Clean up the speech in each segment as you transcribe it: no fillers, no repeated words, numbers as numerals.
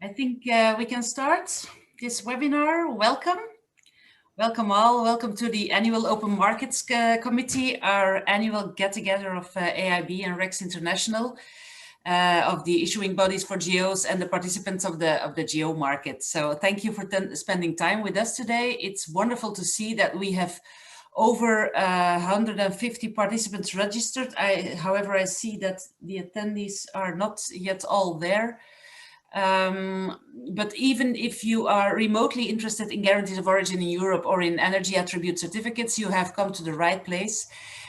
I think we can start this webinar. Welcome. Welcome all. Welcome to the annual Open Markets Committee, our annual get-together of AIB and RECS International, of the issuing bodies for GEOs and the participants of the GEO market. So thank you for spending time with us today. It's wonderful to see that we have over 150 participants registered. However, I see that the attendees are not yet all there. But even if you are remotely interested in guarantees of origin in Europe or in energy attribute certificates, you have come to the right place,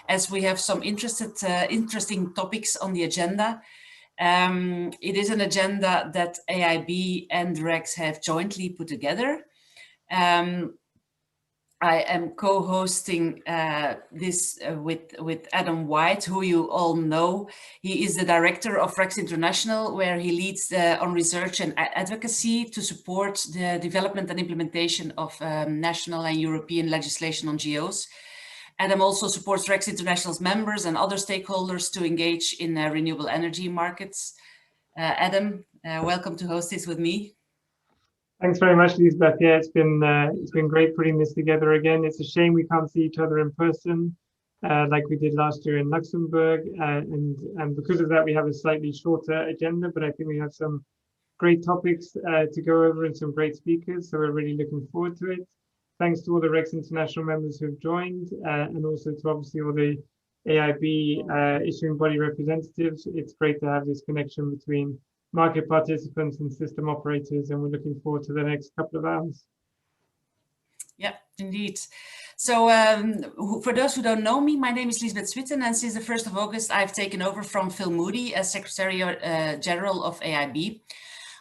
as we have some interesting topics on the agenda. It is an agenda that AIB and RECS have jointly put together. I am co-hosting this with Adam White, who you all know. He is the director of RECS International, where he leads on research and advocacy to support the development and implementation of national and European legislation on GEOs. Adam also supports RECS International's members and other stakeholders to engage in renewable energy markets. Adam, welcome to host this with me. Thanks very much, Lisbeth. Yeah, it's been great putting this together again. It's a shame we can't see each other in person like we did last year in Luxembourg, and because of that we have a slightly shorter agenda, but I think we have some great topics to go over and some great speakers, so we're really looking forward to it. Thanks to all the RECS International members who've joined, and also to obviously all the AIB issuing body representatives. It's great to have this connection between market participants and system operators, and we're looking forward to the next couple of hours. Yeah, indeed. So for those who don't know me, my name is Lisbeth Switten, and since the 1st of August, I've taken over from Phil Moody as Secretary General of AIB.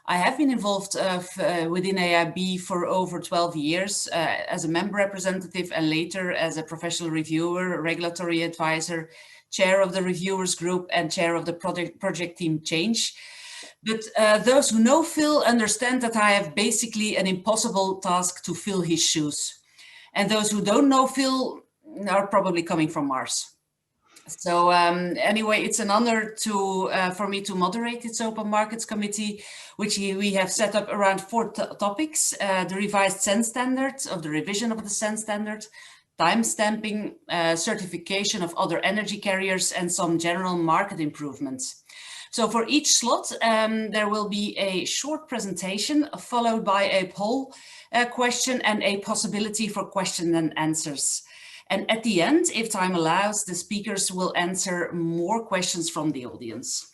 I have been involved within AIB for over 12 years as a member representative, and later as a professional reviewer, regulatory advisor, chair of the reviewers group, and chair of the project team Change. But those who know Phil understand that I have basically an impossible task to fill his shoes. And those who don't know Phil are probably coming from Mars. So anyway, it's an honor for me to moderate this Open Markets Committee, which we have set up around 4 topics: the revised SEN standards, of the revision of the SEN standard, time stamping, certification of other energy carriers, and some general market improvements. So for each slot, there will be a short presentation followed by a poll question and a possibility for question and answers. And at the end, if time allows, the speakers will answer more questions from the audience.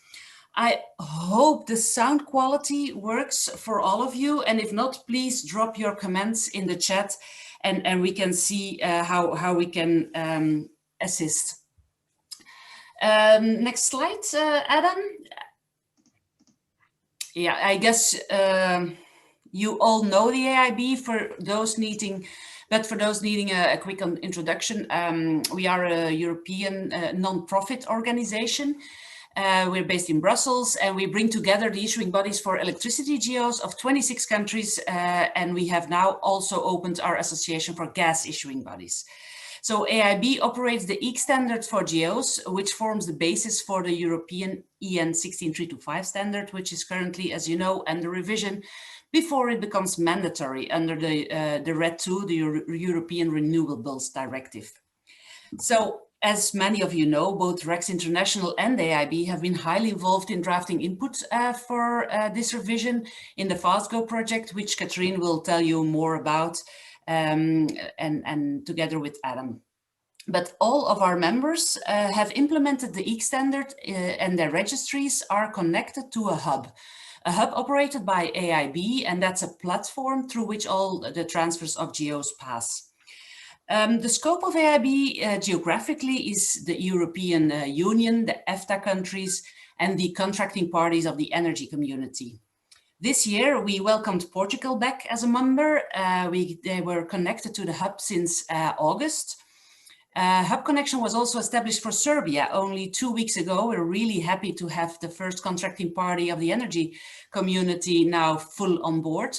I hope the sound quality works for all of you. And if not, please drop your comments in the chat and we can see how we can assist. Next slide, Adam. Yeah, I guess you all know the AIB. For those needing a quick introduction, we are a European non-profit organization. We're based in Brussels, and we bring together the issuing bodies for electricity GEOs of 26 countries, and we have now also opened our association for gas issuing bodies. So AIB operates the EEC standard for GEOs, which forms the basis for the European EN 16325 standard, which is currently, as you know, under revision before it becomes mandatory under the RED II, the European Renewables Directive. So as many of you know, both RECS International and AIB have been highly involved in drafting input for this revision in the FastGo project, which Katrien will tell you more about. And together with Adam. But all of our members have implemented the EEC standard, and their registries are connected to a hub operated by AIB, and that's a platform through which all the transfers of GEOs pass. The scope of AIB geographically is the European Union, the EFTA countries, and the contracting parties of the energy community. This year, we welcomed Portugal back as a member. They were connected to the hub since August. Hub connection was also established for Serbia only 2 weeks ago. We're really happy to have the first contracting party of the energy community now full on board.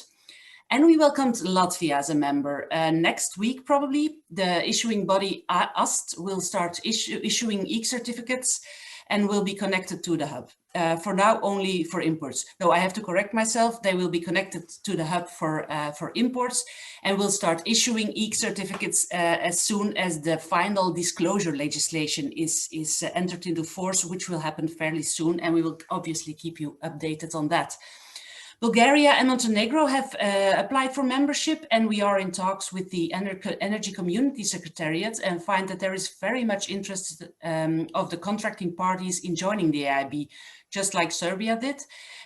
And we welcomed Latvia as a member. Next week, probably, the issuing body AST will start issuing EEC certificates. and will be connected to the hub. For now, only for imports. No, I have to correct myself. They will be connected to the hub for imports, and will start issuing EEC certificates as soon as the final disclosure legislation is entered into force, which will happen fairly soon, and we will obviously keep you updated on that. Bulgaria and Montenegro have applied for membership, and we are in talks with the Energy Community Secretariat and find that there is very much interest of the contracting parties in joining the AIB, just like Serbia did,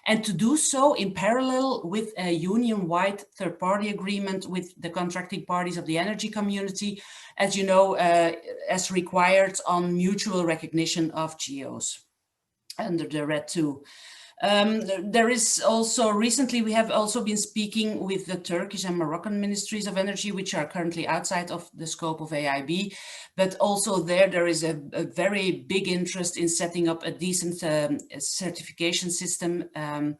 and to do so in parallel with a union-wide third-party agreement with the contracting parties of the energy community, as you know, as required on mutual recognition of GEOs under the RED II. There is also, recently we have also been speaking with the Turkish and Moroccan ministries of energy, which are currently outside of the scope of AIB, but also there is a very big interest in setting up a decent certification system, and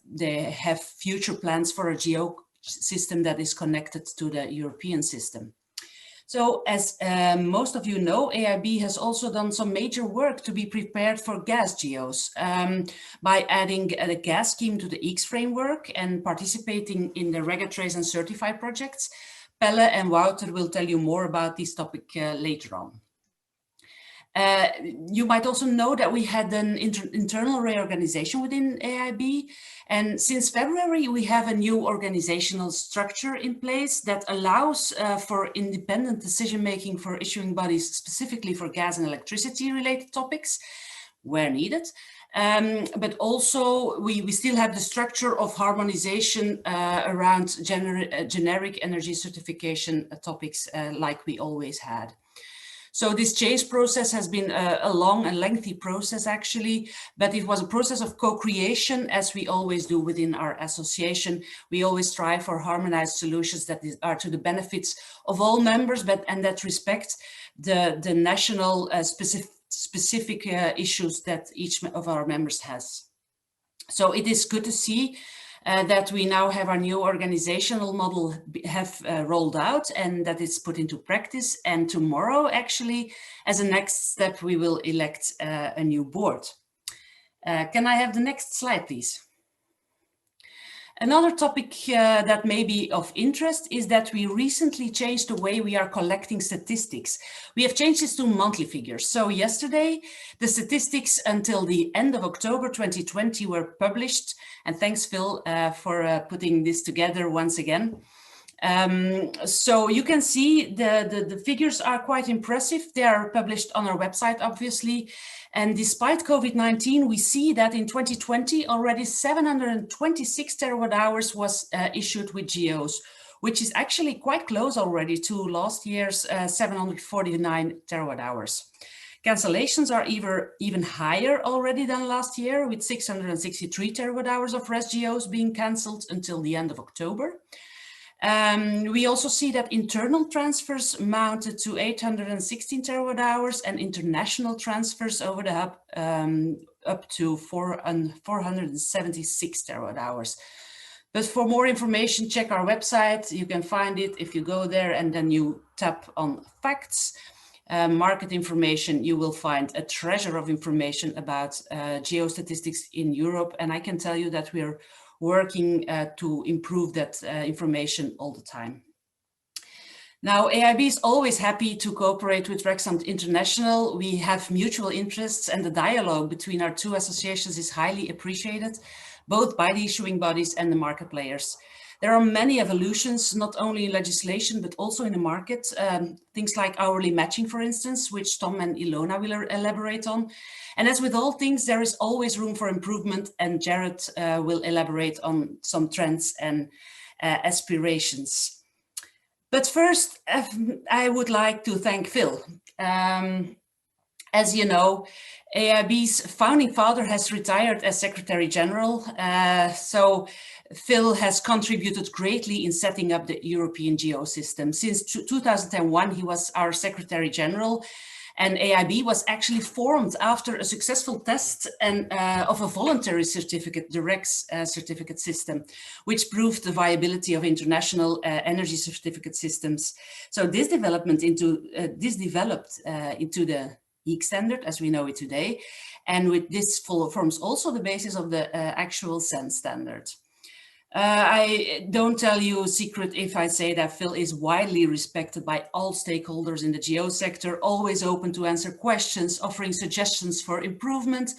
they have future plans for a GEO system that is connected to the European system. So as most of you know, AIB has also done some major work to be prepared for gas GEOs by adding a gas scheme to the EEC framework and participating in the Regatrace and Certify projects. Pelle and Wouter will tell you more about this topic later on. You might also know that we had an internal reorganization within AIB, and since February we have a new organizational structure in place that allows for independent decision-making for issuing bodies, specifically for gas and electricity related topics where needed. But also we still have the structure of harmonization around generic energy certification topics like we always had. So this change process has been a long and lengthy process actually, but it was a process of co-creation, as we always do within our association. We always strive for harmonized solutions that are to the benefits of all members, and that respect the national specific issues that each of our members has. So it is good to see that we now have our new organizational model have rolled out and that it's put into practice. And tomorrow, actually, as a next step, we will elect a new board. Can I have the next slide, please? Another topic that may be of interest is that we recently changed the way we are collecting statistics. We have changed this to monthly figures. So yesterday, the statistics until the end of October 2020 were published. And thanks, Phil, for putting this together once again. So you can see the figures are quite impressive. They are published on our website, obviously. And despite COVID-19, we see that in 2020, already 726 terawatt hours was issued with GEOs, which is actually quite close already to last year's 749 terawatt hours. Cancellations are even higher already than last year, with 663 terawatt hours of RES GEOs being cancelled until the end of October. We also see that internal transfers amounted to 816 terawatt hours and international transfers over the hub up to 476 terawatt hours. But for more information, check our website. You can find it if you go there and then you tap on facts. Market information, you will find a treasure of information about geostatistics in Europe. And I can tell you that we are working to improve that information all the time. Now, AIB is always happy to cooperate with RECS International. We have mutual interests, and the dialogue between our two associations is highly appreciated, both by the issuing bodies and the market players. There are many evolutions, not only in legislation, but also in the market. Things like hourly matching, for instance, which Tom and Ilona will elaborate on. And as with all things, there is always room for improvement, and Jared will elaborate on some trends and aspirations. But first, I would like to thank Phil. As you know, AIB's founding father has retired as Secretary General, so Phil has contributed greatly in setting up the European GEO system. Since 2001, he was our Secretary General, and AIB was actually formed after a successful test of a voluntary certificate, the RECS certificate system, which proved the viability of international energy certificate systems. So this developed into the EEC standard as we know it today. And with this forms also the basis of the actual SEN standard. I don't tell you a secret if I say that Phil is widely respected by all stakeholders in the geo sector, always open to answer questions, offering suggestions for improvement,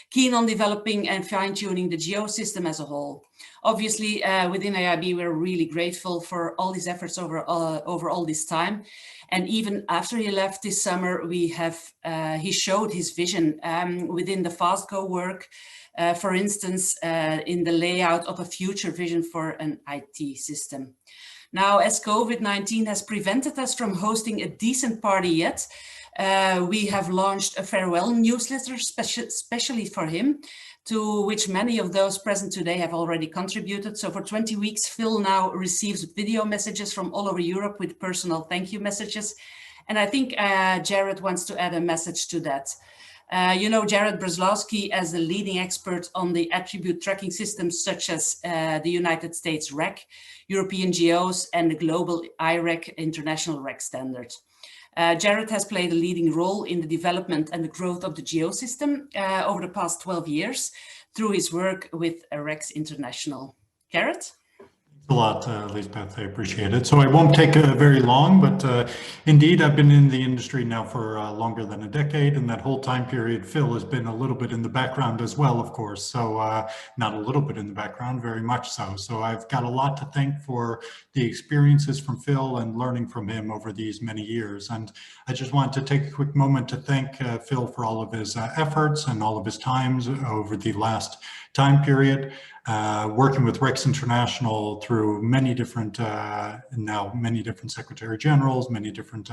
keen on developing and fine-tuning the geo system as a whole. Obviously, within AIB, we're really grateful for all these efforts over all this time. And even after he left this summer, he showed his vision within the FastGo work. For instance, in the layout of a future vision for an IT system. Now, as COVID-19 has prevented us from hosting a decent party yet, we have launched a farewell newsletter specially for him, to which many of those present today have already contributed. So for 20 weeks, Phil now receives video messages from all over Europe with personal thank you messages. And I think Jared wants to add a message to that. You know Jared Brzezowski as the leading expert on the attribute tracking systems such as the United States REC, European GEOs, and the global IREC international REC standard. Jared has played a leading role in the development and the growth of the GEO system over the past 12 years through his work with RECS International. Jared? A lot, Lisbeth, I appreciate it. So I won't take very long, but indeed, I've been in the industry now for longer than a decade, and that whole time period, Phil has been a little bit in the background as well, of course. So not a little bit in the background, very much so. So I've got a lot to thank for the experiences from Phil and learning from him over these many years. And I just want to take a quick moment to thank Phil for all of his efforts and all of his times over the last time period. Working with RECS International through many different, now many different Secretary Generals, many different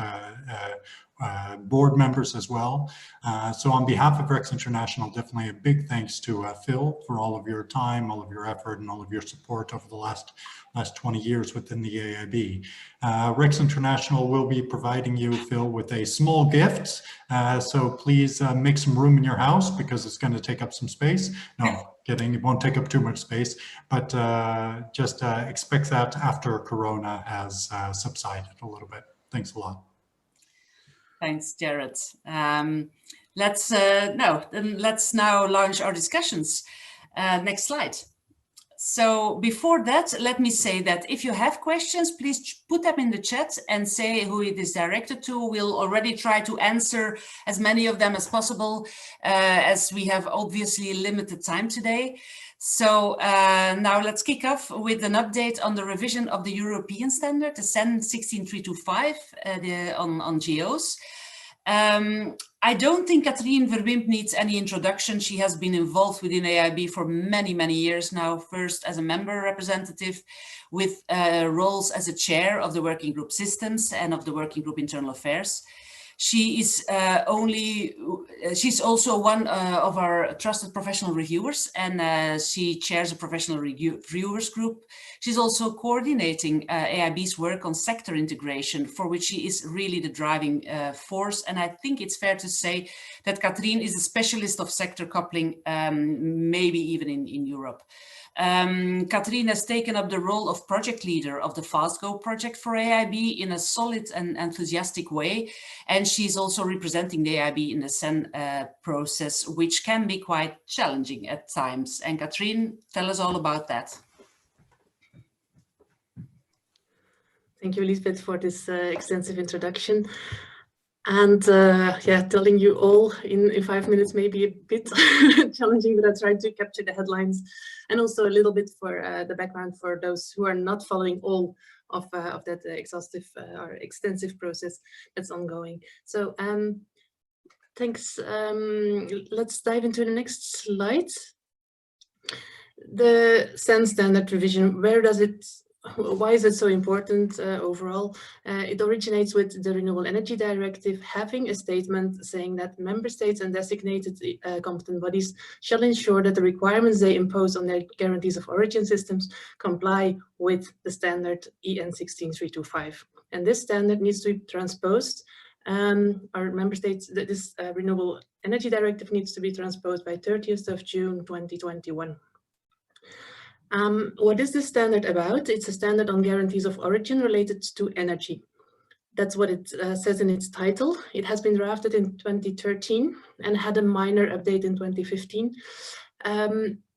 board members as well. So on behalf of RECS International, definitely a big thanks to Phil for all of your time, all of your effort, and all of your support over the last 20 years within the AIB. RECS International will be providing you, Phil, with a small gift. So please make some room in your house because it's going to take up some space. No, kidding, it won't take up too much space, but just expect that after Corona has subsided a little bit. Thanks a lot. Thanks, Jared. Let's now launch our discussions. Next slide. So before that, let me say that if you have questions, please put them in the chat and say who it is directed to. We'll already try to answer as many of them as possible, as we have obviously limited time today. So now let's kick off with an update on the revision of the European standard, the SEN 16325 on GEOs. I don't think Katrien Verwimpt needs any introduction. She has been involved within AIB for many, many years now, first as a member representative with roles as a chair of the Working Group Systems and of the Working Group Internal Affairs. She is she's also one of our trusted professional reviewers, and she chairs a professional reviewers group. She's also coordinating AIB's work on sector integration, for which she is really the driving force. And I think it's fair to say that Katrien is a specialist of sector coupling, maybe even in Europe. Katrien has taken up the role of project leader of the FastGo project for AIB in a solid and enthusiastic way. And she's also representing the AIB in the SEN process, which can be quite challenging at times. And Katrien, tell us all about that. Thank you, Lisbeth, for this extensive introduction. And yeah, telling you all in 5 minutes may be a bit challenging, but I tried to capture the headlines and also a little bit for the background for those who are not following all of that exhaustive or extensive process that's ongoing. So thanks. Let's dive into the next slide. The SEN standard revision, why is it so important overall? It originates with the Renewable Energy Directive having a statement saying that member states and designated competent bodies shall ensure that the requirements they impose on their guarantees of origin systems comply with the standard EN 16325. And this standard needs to be transposed. Our member states, this Renewable Energy Directive needs to be transposed by 30th of June 2021. What is this standard about? It's a standard on guarantees of origin related to energy. That's what it says in its title. It has been drafted in 2013 and had a minor update in 2015.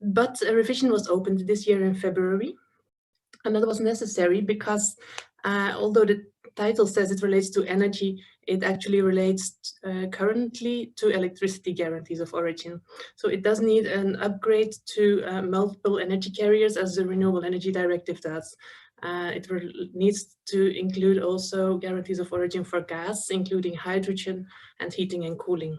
But a revision was opened this year in February. And that was necessary because although the title says it relates to energy, it actually relates currently to electricity guarantees of origin. So it does need an upgrade to multiple energy carriers as the Renewable Energy Directive does. It needs to include also guarantees of origin for gas, including hydrogen and heating and cooling.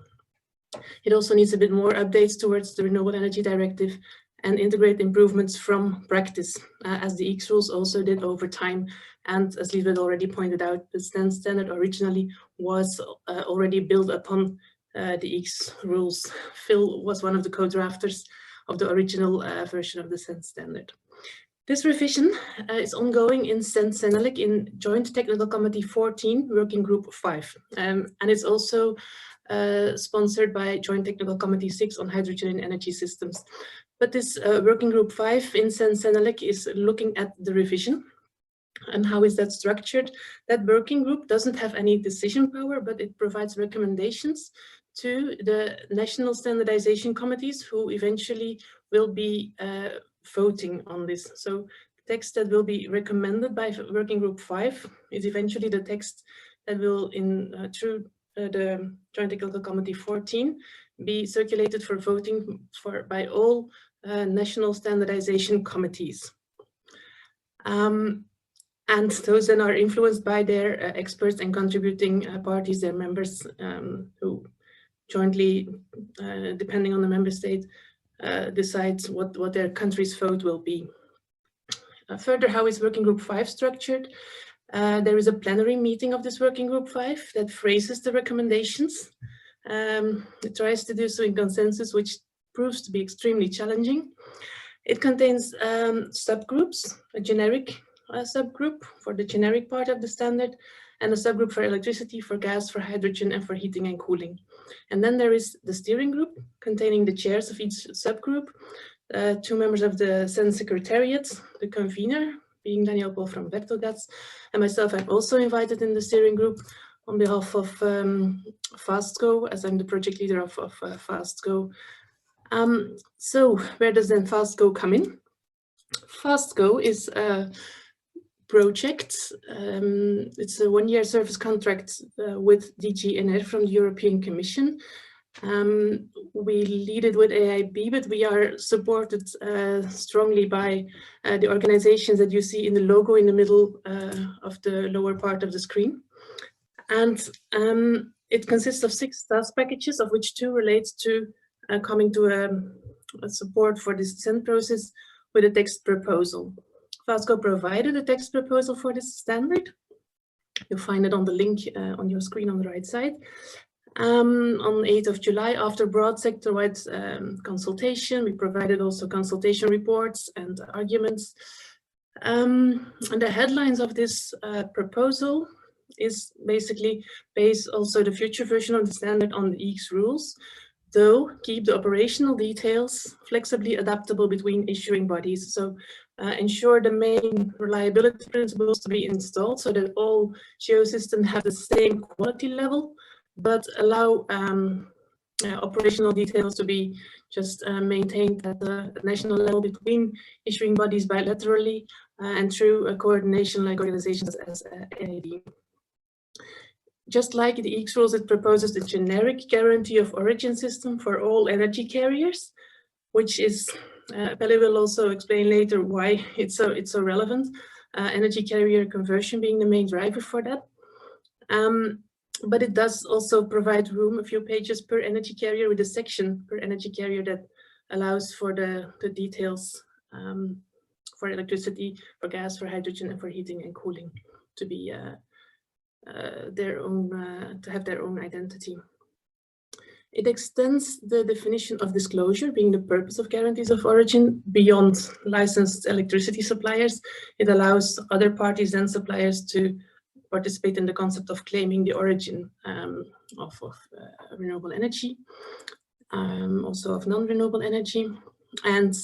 It also needs a bit more updates towards the Renewable Energy Directive and integrate improvements from practice, as the EECS rules also did over time. And as Lisbeth already pointed out, the SEN standard originally was already built upon the EECS rules. Phil was one of the co-drafters of the original version of the SEN standard. This revision is ongoing in SEN-SENELEC in Joint Technical Committee 14, Working Group 5. And it's also sponsored by Joint Technical Committee 6 on Hydrogen and Energy Systems. But this Working Group 5 in SEN-SENELEC is looking at the revision. And how is that structured? That working group doesn't have any decision power, but it provides recommendations to the national standardization committees who eventually will be voting on this. So the text that will be recommended by Working Group 5 is eventually the text that will, through the Joint Technical Committee 14, be circulated for voting by all national standardization committees. And those then are influenced by their experts and contributing parties, their members, who jointly, depending on the member state, decides what their country's vote will be. Further, how is Working Group 5 structured? There is a plenary meeting of this Working Group 5 that phrases the recommendations. It tries to do so in consensus, which proves to be extremely challenging. It contains subgroups, a generic subgroup for the generic part of the standard, and a subgroup for electricity, for gas, for hydrogen, and for heating and cooling. And then there is the steering group containing the chairs of each subgroup, 2 members of the SEN Secretariat, the convener being Daniel Paul from Bertelgats, and myself. I'm also invited in the steering group on behalf of FastGo, as I'm the project leader of FastGo. So where does then FastGo come in? FastGo is a project. It's a 1-year service contract with DG NR from the European Commission. We lead it with AIB, but we are supported strongly by the organizations that you see in the logo in the middle of the lower part of the screen. And it consists of 6 task packages, of which 2 relates to coming to a support for this SEN process with a text proposal. FastGo provided a text proposal for this standard. You'll find it on the link on your screen on the right side. On 8th of July, after broad sector-wide consultation, we provided also consultation reports and arguments. And the headlines of this proposal is basically base also the future version of the standard on the EECS rules, though keep the operational details flexibly adaptable between issuing bodies. So ensure the main reliability principles to be installed so that all geosystems have the same quality level, but allow operational details to be just maintained at the national level between issuing bodies bilaterally and through a coordination like organizations as AIB. Just like the EECS rules, it proposes the generic guarantee of origin system for all energy carriers, which is, Pelle will also explain later why it's so relevant, energy carrier conversion being the main driver for that. But it does also provide room, a few pages per energy carrier, with a section per energy carrier that allows for the details for electricity, for gas, for hydrogen, and for heating and cooling to be their own, to have their own identity. It extends the definition of disclosure, being the purpose of guarantees of origin, beyond licensed electricity suppliers. It allows other parties and suppliers to participate in the concept of claiming the origin of renewable energy, also of non-renewable energy. And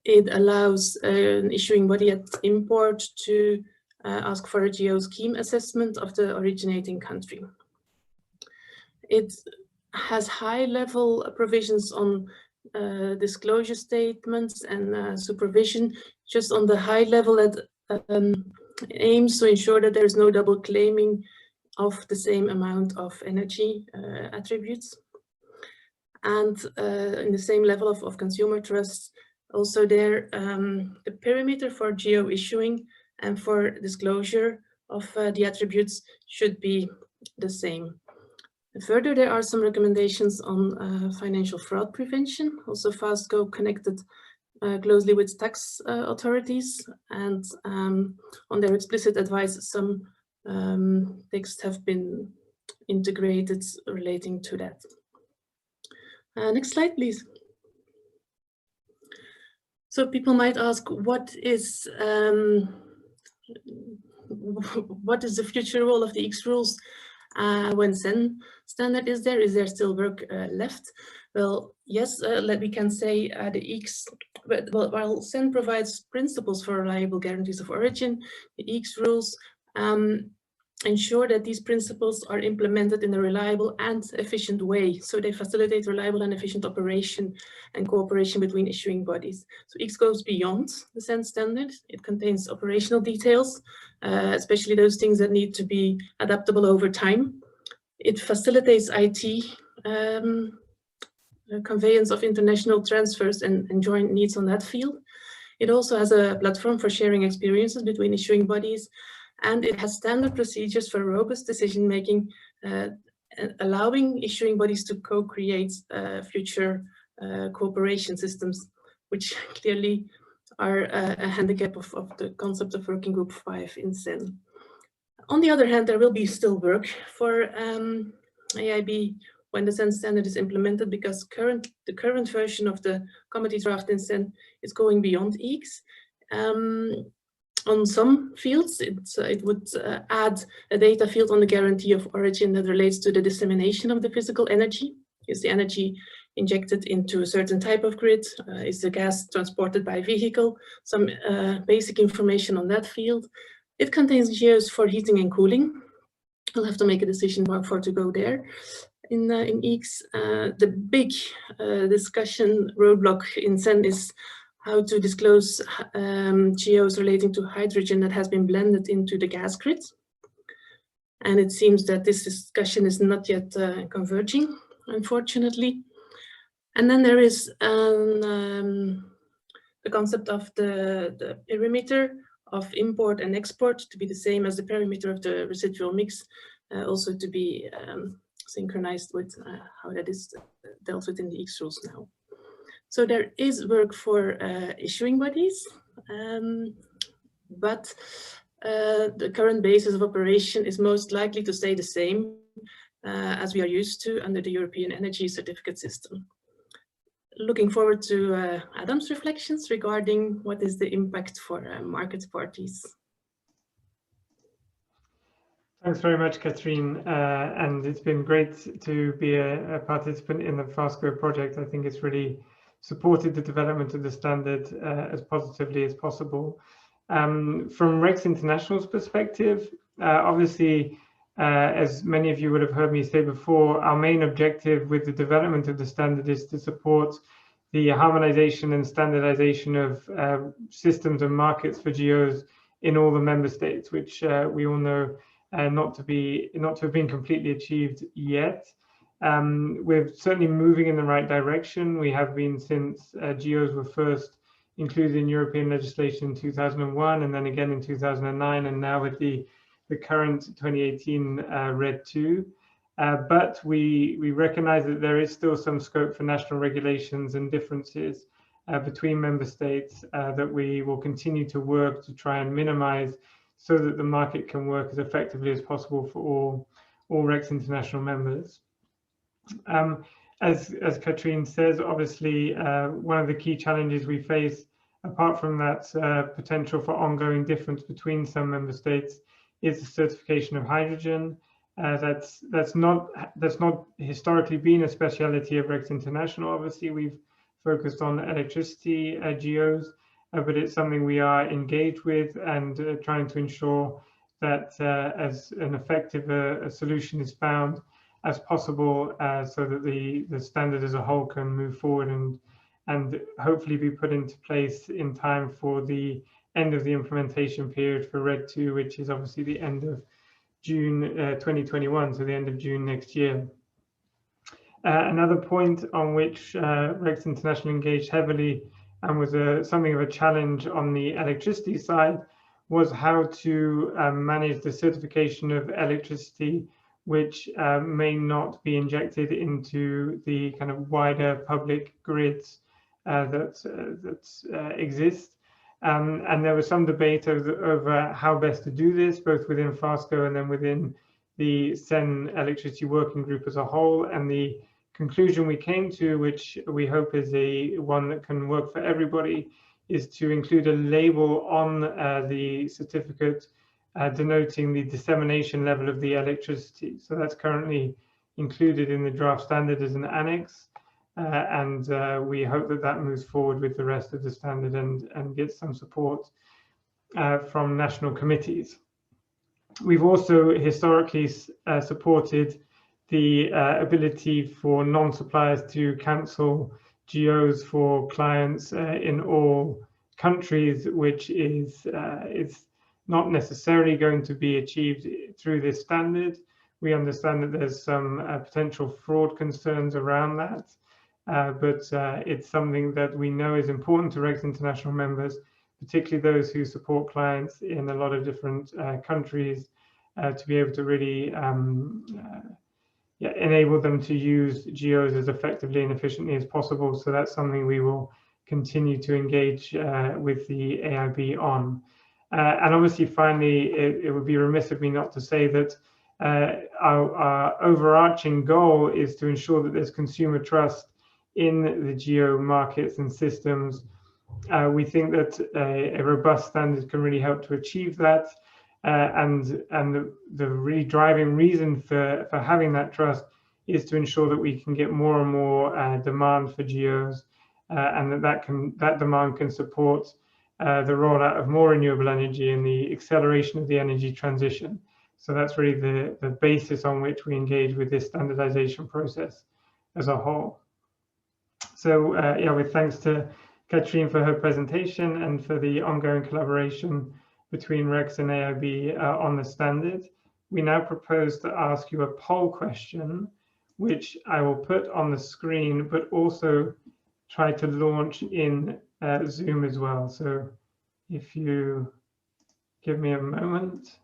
it allows an issuing body at import to ask for a geo scheme assessment of the originating country. It has high-level provisions on disclosure statements and supervision, just on the high level that aims to ensure that there is no double claiming of the same amount of energy attributes. And in the same level of consumer trust, also there, the perimeter for geo issuing and for disclosure of the attributes should be the same. And further, there are some recommendations on financial fraud prevention, also FastGo connected closely with tax authorities, and on their explicit advice, some texts have been integrated relating to that. Next slide, please. So people might ask, what is the future role of the RECS rules when CEN standard is there? Is there still work left? Well, yes, we can say the RECS, while CEN provides principles for reliable guarantees of origin, the RECS rules ensure that these principles are implemented in a reliable and efficient way. So they facilitate reliable and efficient operation and cooperation between issuing bodies. So RECS goes beyond the CEN standard. It contains operational details, especially those things that need to be adaptable over time. It facilitates IT conveyance of international transfers and joint needs on that field. It also has a platform for sharing experiences between issuing bodies, and it has standard procedures for robust decision-making, allowing issuing bodies to co-create future cooperation systems, which clearly are a handicap of the concept of Working Group 5 in CEN. On the other hand, there will be still work for AIB when the CEN standard is implemented, because the current version of the committee draft in CEN is going beyond RECS. On some fields, it would add a data field on the guarantee of origin that relates to the dissemination of the physical energy. Is the energy injected into a certain type of grid? Is the gas transported by vehicle? Some basic information on that field. It contains geos for heating and cooling. We'll have to make a decision for to go there. In RECS, the big discussion roadblock in CEN is how to disclose geos relating to hydrogen that has been blended into the gas grid. And it seems that this discussion is not yet converging, unfortunately. And then there is the concept of the perimeter of import and export to be the same as the perimeter of the residual mix, also to be synchronized with how that is dealt with in the RECS rules now. So there is work for issuing bodies, but the current basis of operation is most likely to stay the same as we are used to under the European Energy Certificate System. Looking forward to Adam's reflections regarding what is the impact for market parties. Thanks very much, Katrien, and it's been great to be a participant in the FastGo project. I think it's really supported the development of the standard as positively as possible. From RECS International's perspective, obviously, as many of you would have heard me say before, our main objective with the development of the standard is to support the harmonization and standardization of systems and markets for geos in all the member states, which we all know not to have been completely achieved yet. We're certainly moving in the right direction. We have been since geos were first included in European legislation in 2001, and then again in 2009, and now with the current 2018 RED 2. But we recognize that there is still some scope for national regulations and differences between member states that we will continue to work to try and minimize, so that the market can work as effectively as possible for all RECS International members. As Katrien says, obviously, one of the key challenges we face, apart from that potential for ongoing difference between some member states, is the certification of hydrogen. That's not historically been a speciality of RECS International. Obviously, we've focused on electricity geos, but it's something we are engaged with and trying to ensure that as an effective a solution is found as possible, so that the standard as a whole can move forward and hopefully be put into place in time for the end of the implementation period for RED 2, which is obviously the end of June 2021, so the end of June next year. Another point on which RECS International engaged heavily and was something of a challenge on the electricity side was how to manage the certification of electricity which may not be injected into the kind of wider public grids that exist. And there was some debate over how best to do this, both within FASCO and then within the CEN electricity working group as a whole. And the conclusion we came to, which we hope is one that can work for everybody, is to include a label on the certificate denoting the dissemination level of the electricity. So that's currently included in the draft standard as an annex. And we hope that that moves forward with the rest of the standard and gets some support from national committees. We've also historically supported the ability for non-suppliers to cancel GOs for clients in all countries, which is not necessarily going to be achieved through this standard. We understand that there's some potential fraud concerns around that, but it's something that we know is important to RECS International members, particularly those who support clients in a lot of different countries, to be able to really enable them to use GOs as effectively and efficiently as possible. So that's something we will continue to engage with the AIB on. And obviously, finally, it would be remiss of me not to say that our overarching goal is to ensure that there's consumer trust in the GO markets and systems. We think that a robust standard can really help to achieve that. And the really driving reason for having that trust is to ensure that we can get more and more demand for GOs, and that demand can support the rollout of more renewable energy and the acceleration of the energy transition. So that's really the basis on which we engage with this standardization process as a whole. So with thanks to Katrine for her presentation and for the ongoing collaboration between RECS and AIB on the standard, we now propose to ask you a poll question, which I will put on the screen, but also try to launch in Zoom as well. So if you give me a moment,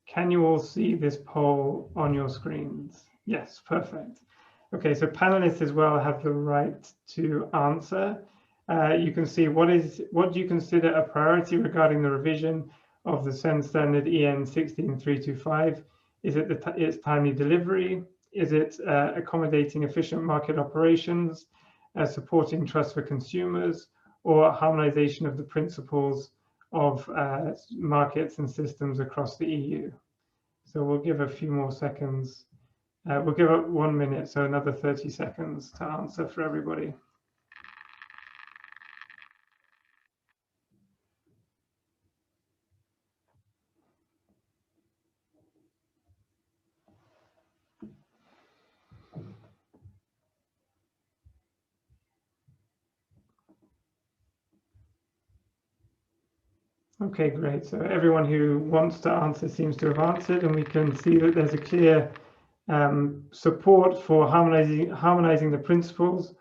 can you all see this poll on your screens? Yes, perfect. Okay, so panelists as well have the right to answer. You can see what do you consider a priority regarding the revision of the CEN standard EN 16325? Is it its timely delivery? Is it accommodating efficient market operations, supporting trust for consumers, or harmonization of the principles of markets and systems across the EU? So we'll give a few more seconds. We'll give it 1 minute, so another 30 seconds to answer for everybody. Okay, great. So everyone who wants to answer seems to have answered, and we can see that there's a clear support for harmonizing the principles,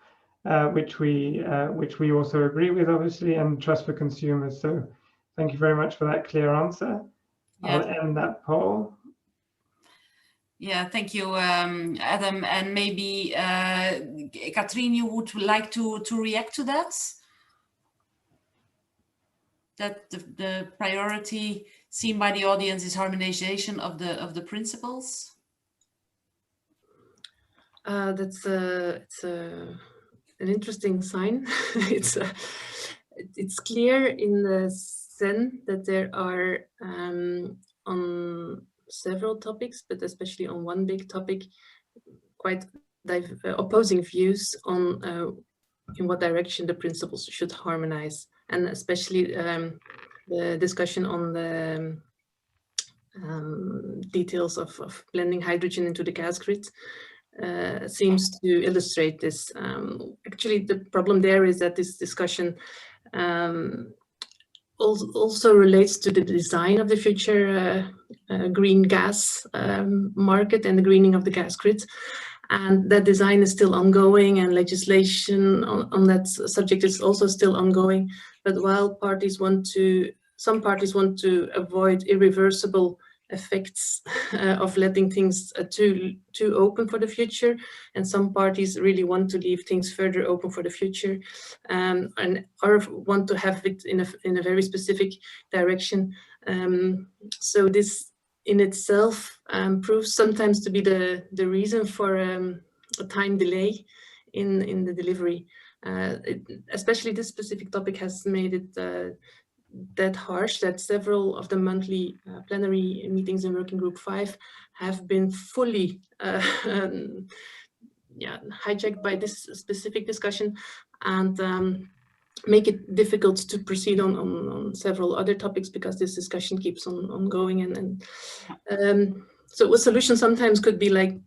which we also agree with, obviously, and trust for consumers. So thank you very much for that clear answer. Yeah. I'll end that poll. Yeah, thank you, Adam. And maybe Katrine, you would like to react to that? That the priority seen by the audience is harmonization of the principles? It's an interesting sign. It's clear in the CEN that there are on several topics, but especially on one big topic, quite opposing views on in what direction the principles should harmonize. and especially the discussion on the details of blending hydrogen into the gas grid seems to illustrate this. Actually, the problem there is that this discussion also relates to the design of the future green gas market and the greening of the gas grid. And that design is still ongoing, and legislation on that subject is also still ongoing. But while some parties want to avoid irreversible effects of letting things too open for the future, and some parties really want to leave things further open for the future, and or want to have it in a very specific direction. So this in itself proves sometimes to be the reason for a time delay in the delivery. Especially this specific topic has made it that harsh that several of the monthly plenary meetings in Working Group 5 have been fully hijacked by this specific discussion, and make it difficult to proceed on several other topics because this discussion keeps on going. So a solution sometimes could be like,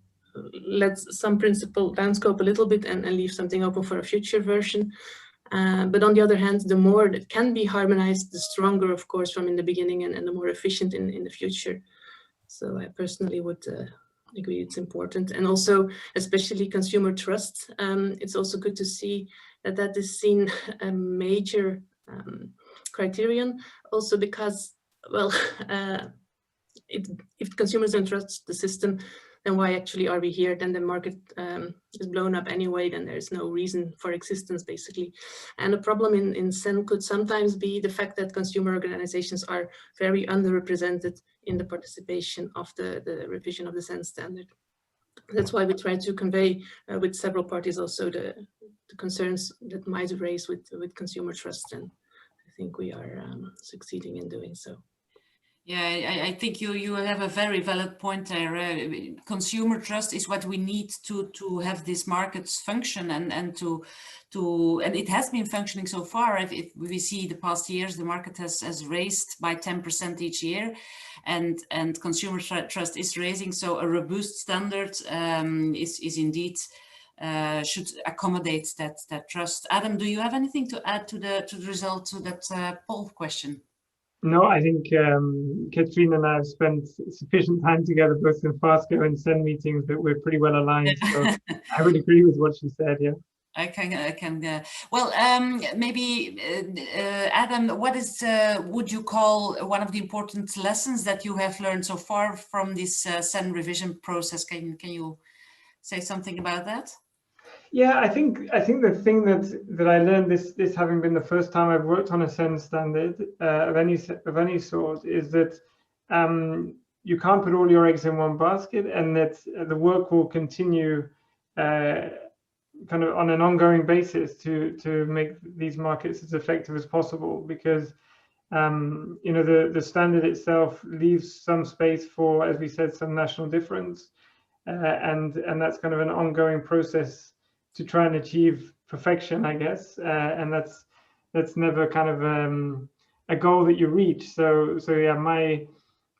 let's some principle downscope a little bit and leave something open for a future version. But on the other hand, the more that can be harmonized, the stronger, of course, from in the beginning, and the more efficient in the future. So I personally would agree it's important. And also, especially consumer trust, it's also good to see that is seen a major criterion, also because, well, if consumers don't trust the system, then why actually are we here? Then the market is blown up anyway, then there's no reason for existence, basically. And a problem in SEN could sometimes be the fact that consumer organizations are very underrepresented in the participation of the revision of the SEN standard. That's why we try to convey with several parties also the concerns that might raise with consumer trust, and I think we are succeeding in doing so. Yeah, I think you have a very valid point there. Consumer trust is what we need to have these markets function, and it has been functioning so far. If we see the past years, the market has raised by 10% each year, and consumer trust is raising. So a robust standard is indeed should accommodate that trust. Adam, do you have anything to add to the result to that poll question? No, I think Katrine and I have spent sufficient time together, both in FASCO and SEN meetings, that we're pretty well aligned. So I would agree with what she said. Yeah. I can. Well, maybe Adam, what is would you call one of the important lessons that you have learned so far from this SEN revision process? Can you say something about that? Yeah, I think the thing that I learned this having been the first time I've worked on a SEN standard of any sort is that you can't put all your eggs in one basket, and that the work will continue kind of on an ongoing basis to make these markets as effective as possible, because you know, the standard itself leaves some space for, as we said, some national difference, and that's kind of an ongoing process to try and achieve perfection, I guess, and that's never kind of a goal that you reach. So yeah,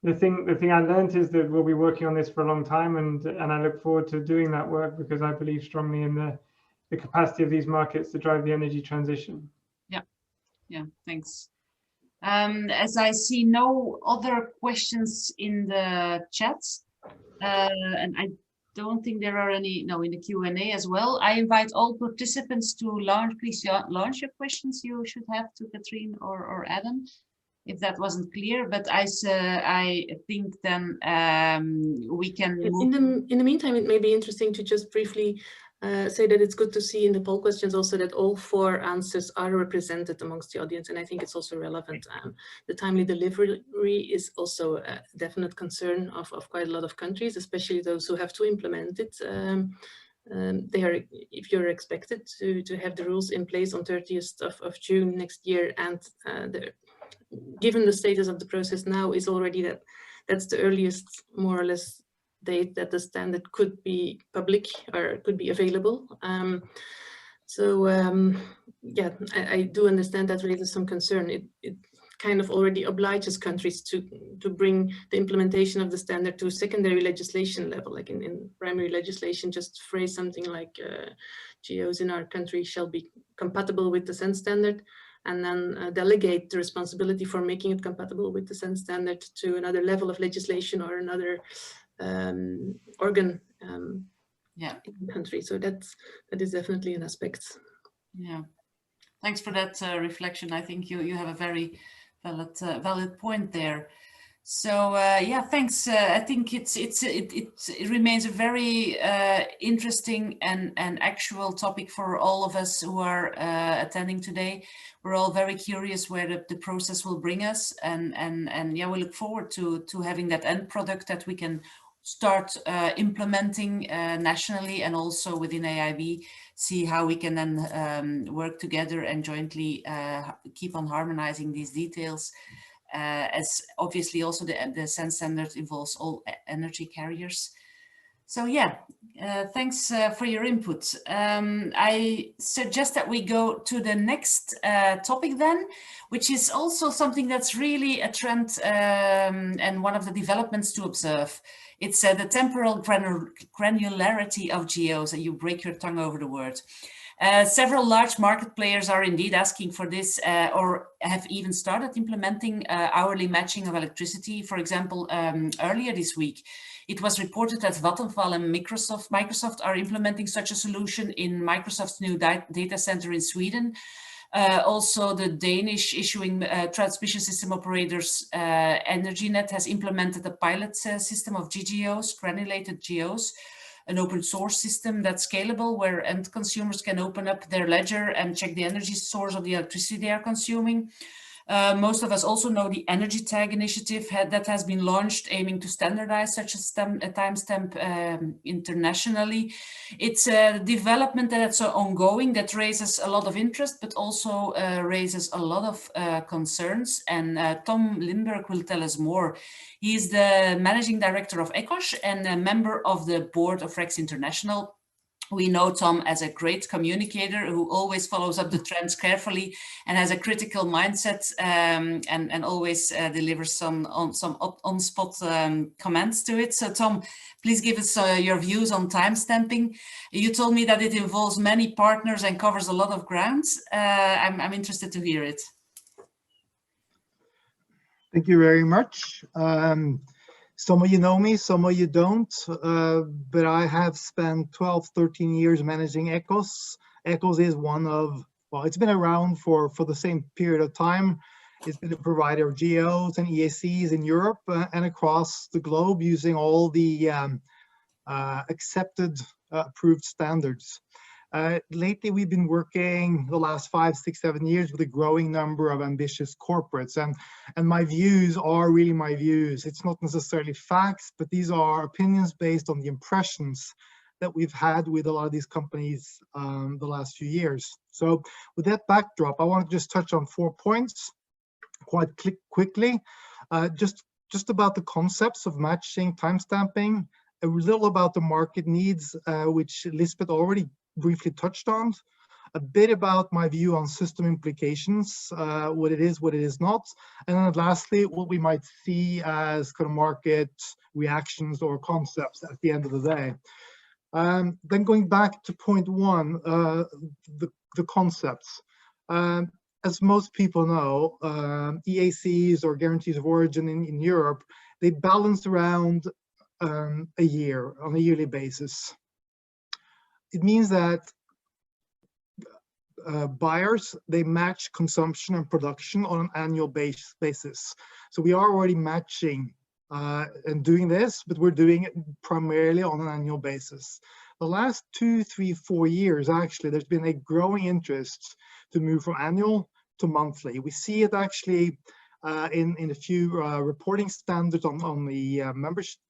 the thing I learned is that we'll be working on this for a long time, and I look forward to doing that work, because I believe strongly in the capacity of these markets to drive the energy transition. Yeah, thanks. As I see no other questions in the chat, and I don't think there are any, no, in the Q&A as well. I invite all participants to please launch your questions you should have to Katrine or Adam, if that wasn't clear. But I think then we can move. In the meantime, it may be interesting to just briefly say that it's good to see in the poll questions also that all 4 answers are represented amongst the audience, and I think it's also relevant. The timely delivery is also a definite concern of quite a lot of countries, especially those who have to implement it. If you're expected to have the rules in place on 30th of June next year, and given the status of the process now is already that's the earliest, more or less, date that the standard could be public or could be available. So yeah, I do understand that raises some concern. It kind of already obliges countries to bring the implementation of the standard to secondary legislation level, like in primary legislation, just phrase something like GOs in our country shall be compatible with the SEN standard, and then delegate the responsibility for making it compatible with the SEN standard to another level of legislation or another organ Yeah. in the country. So that is definitely an aspect. Yeah. Thanks for that reflection. I think you have a very valid point there. So yeah, thanks. I think it remains a very interesting and actual topic for all of us who are attending today. We're all very curious where the process will bring us, and yeah, we look forward to having that end product that we can start implementing nationally and also within AIB. See how we can then work together and jointly keep on harmonizing these details. As obviously also the SEN standard involves all energy carriers. So yeah, thanks for your input. I suggest that we go to the next topic then, which is also something that's really a trend and one of the developments to observe. It's the temporal granularity of GOs, and you break your tongue over the word. Several large market players are indeed asking for this or have even started implementing hourly matching of electricity. For example, earlier this week, it was reported that Vattenfall and Microsoft are implementing such a solution in Microsoft's new data center in Sweden. Also, the Danish issuing transmission system operators EnergyNet has implemented a pilot system of GGOs, granulated GOs, an open source system that's scalable, where end consumers can open up their ledger and check the energy source of the electricity they are consuming. Most of us also know the Energy Tag initiative that has been launched, aiming to standardize such a timestamp internationally. It's a development that's ongoing, that raises a lot of interest, but also raises a lot of concerns. And Tom Lindberg will tell us more. He's the managing director of ECOS and a member of the board of RECS International. We know Tom as a great communicator who always follows up the trends carefully and has a critical mindset and always delivers some on-spot comments to it. So Tom, please give us your views on timestamping. You told me that it involves many partners and covers a lot of ground. I'm interested to hear it. Thank you very much. Some of you know me, some of you don't, but I have spent 12, 13 years managing ECOS. ECOS is one of, well, it's been around for the same period of time. It's been a provider of GOs and EACs in Europe and across the globe, using all the accepted, approved standards. Lately, we've been working the last 5, 6, 7 years with a growing number of ambitious corporates, and my views are really my views. It's not necessarily facts, but these are opinions based on the impressions that we've had with a lot of these companies the last few years. So with that backdrop, I want to just touch on 4 points quite quickly. Just about the concepts of matching, timestamping, a little about the market needs, which Lisbeth already briefly touched on, a bit about my view on system implications, what it is not, and then lastly, what we might see as kind of market reactions or concepts at the end of the day. Then going back to point 1, the concepts. As most people know, EACs or guarantees of origin in Europe, they balance around a year on a yearly basis. It means that buyers, they match consumption and production on an annual basis. So we are already matching and doing this, but we're doing it primarily on an annual basis. The last 2, 3, 4 years, actually, there's been a growing interest to move from annual to monthly. We see it actually in a few reporting standards on the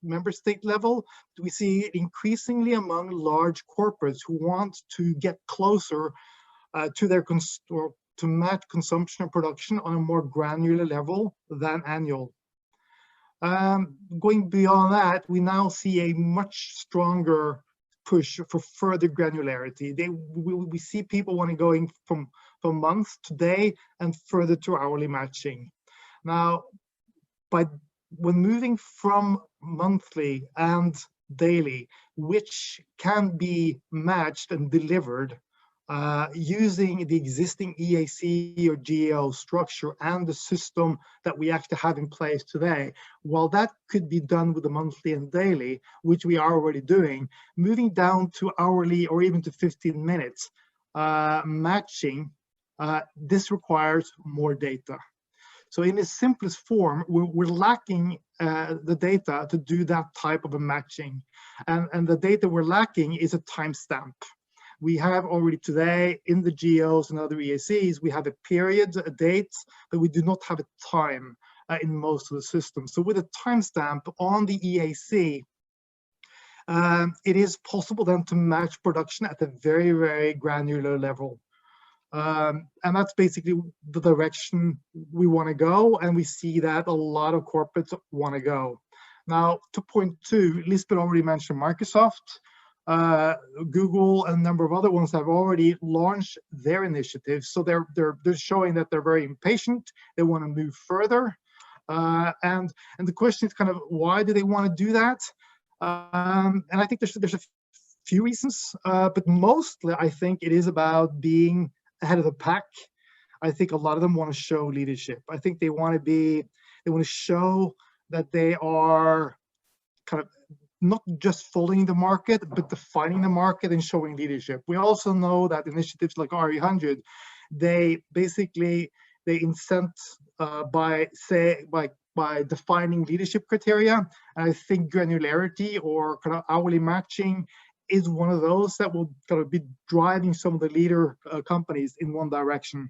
member state level. We see it increasingly among large corporates who want to get closer to their to match consumption and production on a more granular level than annual. Going beyond that, we now see a much stronger push for further granularity. We see people want to going from month to day and further to hourly matching. Now, when moving from monthly and daily, which can be matched and delivered using the existing EAC or GAO structure and the system that we actually have in place today, while that could be done with the monthly and daily, which we are already doing, moving down to hourly or even to 15 minutes matching, this requires more data. So in its simplest form, we're lacking the data to do that type of a matching. And the data we're lacking is a timestamp. We have already today in the GOs and other EACs, we have a period, a date, but we do not have a time in most of the systems. So with a timestamp on the EAC, it is possible then to match production at a very, very granular level. And that's basically the direction we want to go, and we see that a lot of corporates want to go. Now, to point two, Lisbeth already mentioned Microsoft. Google and a number of other ones have already launched their initiatives, so they're showing that they're very impatient. They want to move further, and the question is kind of why do they want to do that? And I think there's a few reasons, but mostly I think it is about being ahead of the pack. I think a lot of them want to show leadership. I think they want to show that they are kind of not just following the market, but defining the market and showing leadership. We also know that initiatives like RE100, they incent by defining leadership criteria. And I think granularity or kind of hourly matching is one of those that will kind of be driving some of the leader companies in one direction.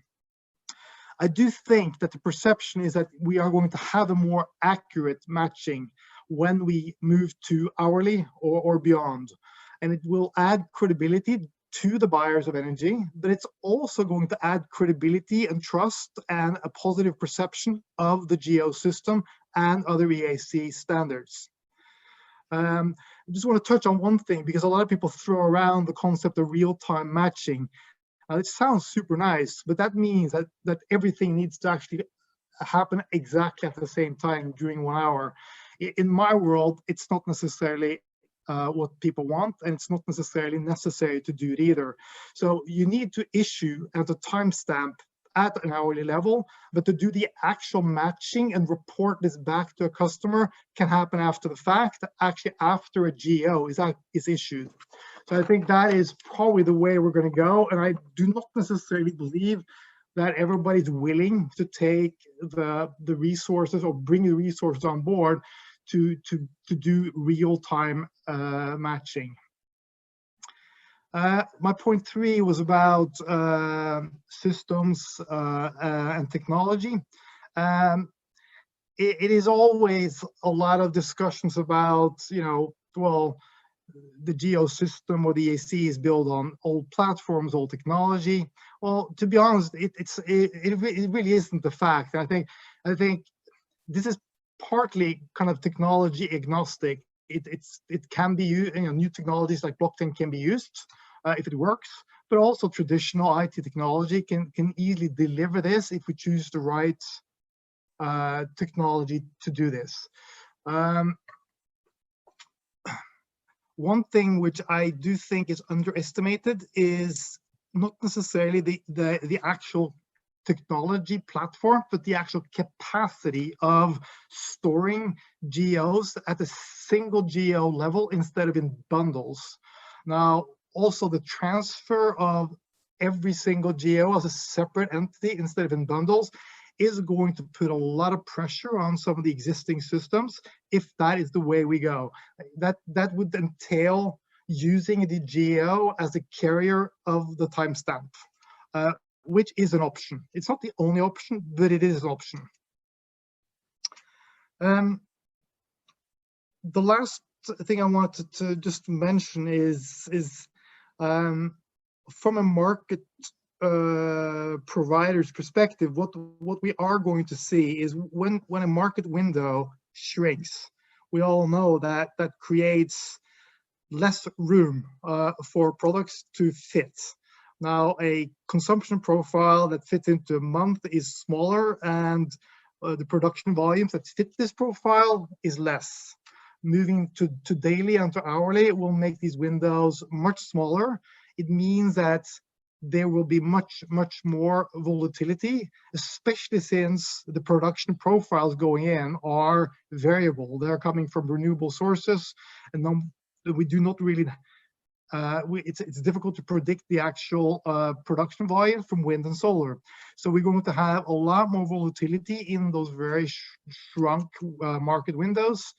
I do think that the perception is that we are going to have a more accurate matching when we move to hourly or beyond. And it will add credibility to the buyers of energy, but it's also going to add credibility and trust and a positive perception of the GO system and other EAC standards. I just want to touch on one thing, because a lot of people throw around the concept of real-time matching. It sounds super nice, but that means that everything needs to actually happen exactly at the same time during 1 hour. In my world, it's not necessarily what people want, and it's not necessarily necessary to do it either. So you need to issue at a timestamp at an hourly level, but to do the actual matching and report this back to a customer can happen after the fact, actually after a GO is issued. So I think that is probably the way we're going to go, and I do not necessarily believe that everybody's willing to take the resources or bring the resources on board to do real-time matching. My point 3 was about systems and technology. It is always a lot of discussions about, well, the GO system or the EAC is built on old platforms, old technology. Well, to be honest, it really isn't the fact. I think this is partly kind of technology agnostic. It can be used, new technologies like blockchain can be used if it works, but also traditional IT technology can easily deliver this if we choose the right technology to do this. One thing which I do think is underestimated is not necessarily the actual technology platform, but the actual capacity of storing GOs at a single GO level instead of in bundles. Now, also the transfer of every single GO as a separate entity instead of in bundles is going to put a lot of pressure on some of the existing systems if that is the way we go. That would entail using the GO as a carrier of the timestamp, which is an option. It's not the only option, but it is an option. The last thing I wanted to just mention is from a market provider's perspective, what we are going to see is when a market window shrinks, we all know that creates less room for products to fit. Now, a consumption profile that fits into a month is smaller, and the production volumes that fit this profile is less. Moving to daily and to hourly will make these windows much smaller. It means that there will be much more volatility, especially since the production profiles going in are variable. They're coming from renewable sources, and we do not really it's difficult to predict the actual production volume from wind and solar. So we're going to have a lot more volatility in those very shrunk market windows.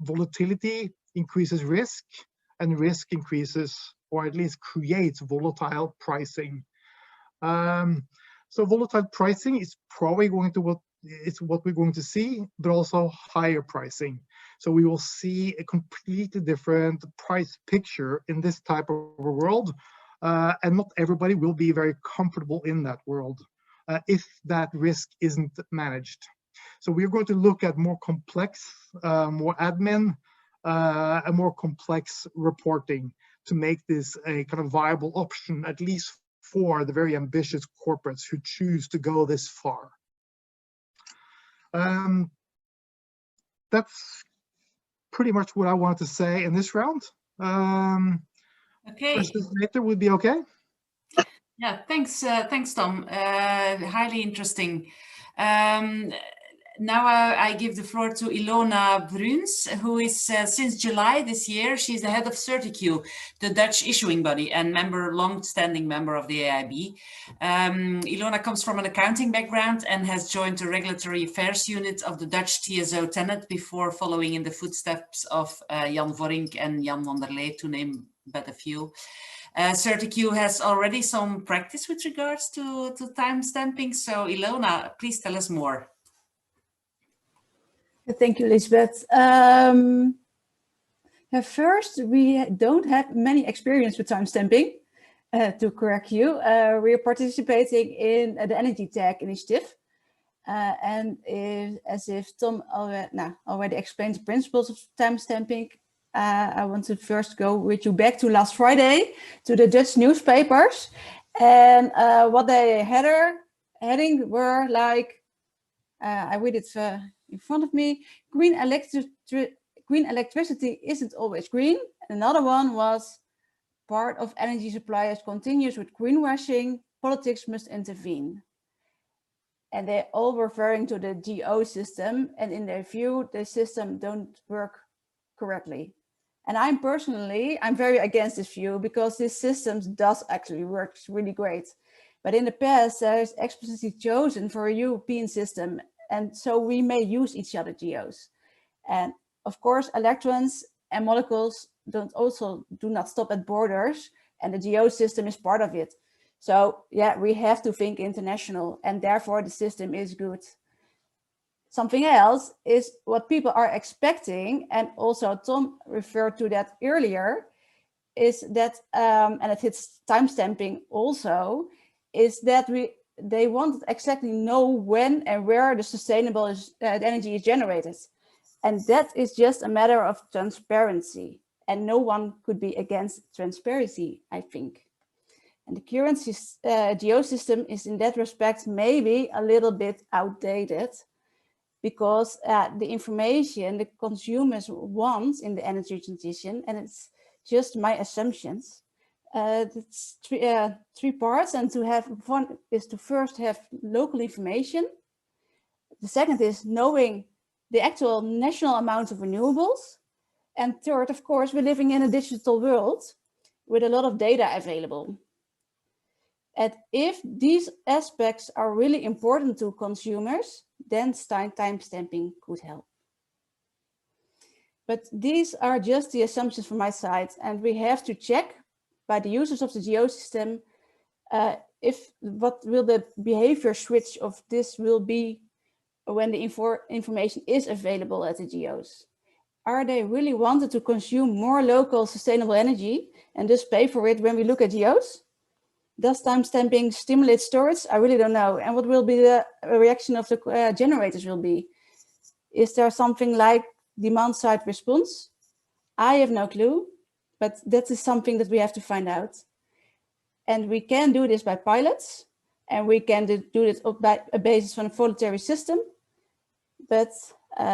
Volatility increases risk, and risk increases, or at least creates, volatile pricing. So volatile pricing is probably going to what we're going to see, but also higher pricing. So we will see a completely different price picture in this type of a world, and not everybody will be very comfortable in that world if that risk isn't managed. So we're going to look at more complex, more admin, and more complex reporting to make this a kind of viable option, at least for the very ambitious corporates who choose to go this far. That's pretty much what I wanted to say in this round. Okay. Questions later would be okay. Yeah, thanks, Tom. Highly interesting. Now I give the floor to Ilona Bruns, who is since July this year, she's the head of CertiQ, the Dutch issuing body and long-standing member of the AIB. Ilona comes from an accounting background and has joined the regulatory affairs unit of the Dutch TSO Tenet before following in the footsteps of Jan Vorink and Jan van der Lee, to name but a few. CertiQ has already some practice with regards to time stamping. So Ilona, please tell us more. Thank you, Lisbeth. First, we don't have many experience with timestamping, to correct you. We are participating in the Energy Tech initiative. And as if Tom already explained the principles of timestamping, I want to first go with you back to last Friday to the Dutch newspapers. And what they heading were like, I read it in front of me, green electricity isn't always green. Another one was part of energy suppliers continues with greenwashing, politics must intervene. And they're all referring to the GO system, and in their view, the system don't work correctly. And I'm very against this view because this system does actually work really great. But in the past, there's explicitly chosen for a European system. And so we may use each other GOs. And of course, electrons and molecules do not stop at borders, and the GO system is part of it. So yeah, we have to think international, and therefore the system is good. Something else is what people are expecting, and also Tom referred to that earlier, is that, and it hits timestamping also, is that they want to exactly know when and where the sustainable energy is generated. And that is just a matter of transparency. And no one could be against transparency, I think. And the current GO system is in that respect maybe a little bit outdated, because the information the consumers want in the energy transition, and it's just my assumptions, it's three parts, and to have one is to first have local information. The second is knowing the actual national amount of renewables. And third, of course, we're living in a digital world with a lot of data available. And if these aspects are really important to consumers, then timestamping could help. But these are just the assumptions from my side, and we have to check by the users of the GO system what will the behavior switch of this will be when the information is available at the GOs. Are they really wanted to consume more local sustainable energy and just pay for it when we look at GOs? Does timestamping stimulate storage? I really don't know. And what will be the reaction of the generators will be? Is there something like demand side response? I have no clue. but that is something that we have to find out. And we can do this by pilots, and we can do this by a basis on a voluntary system. But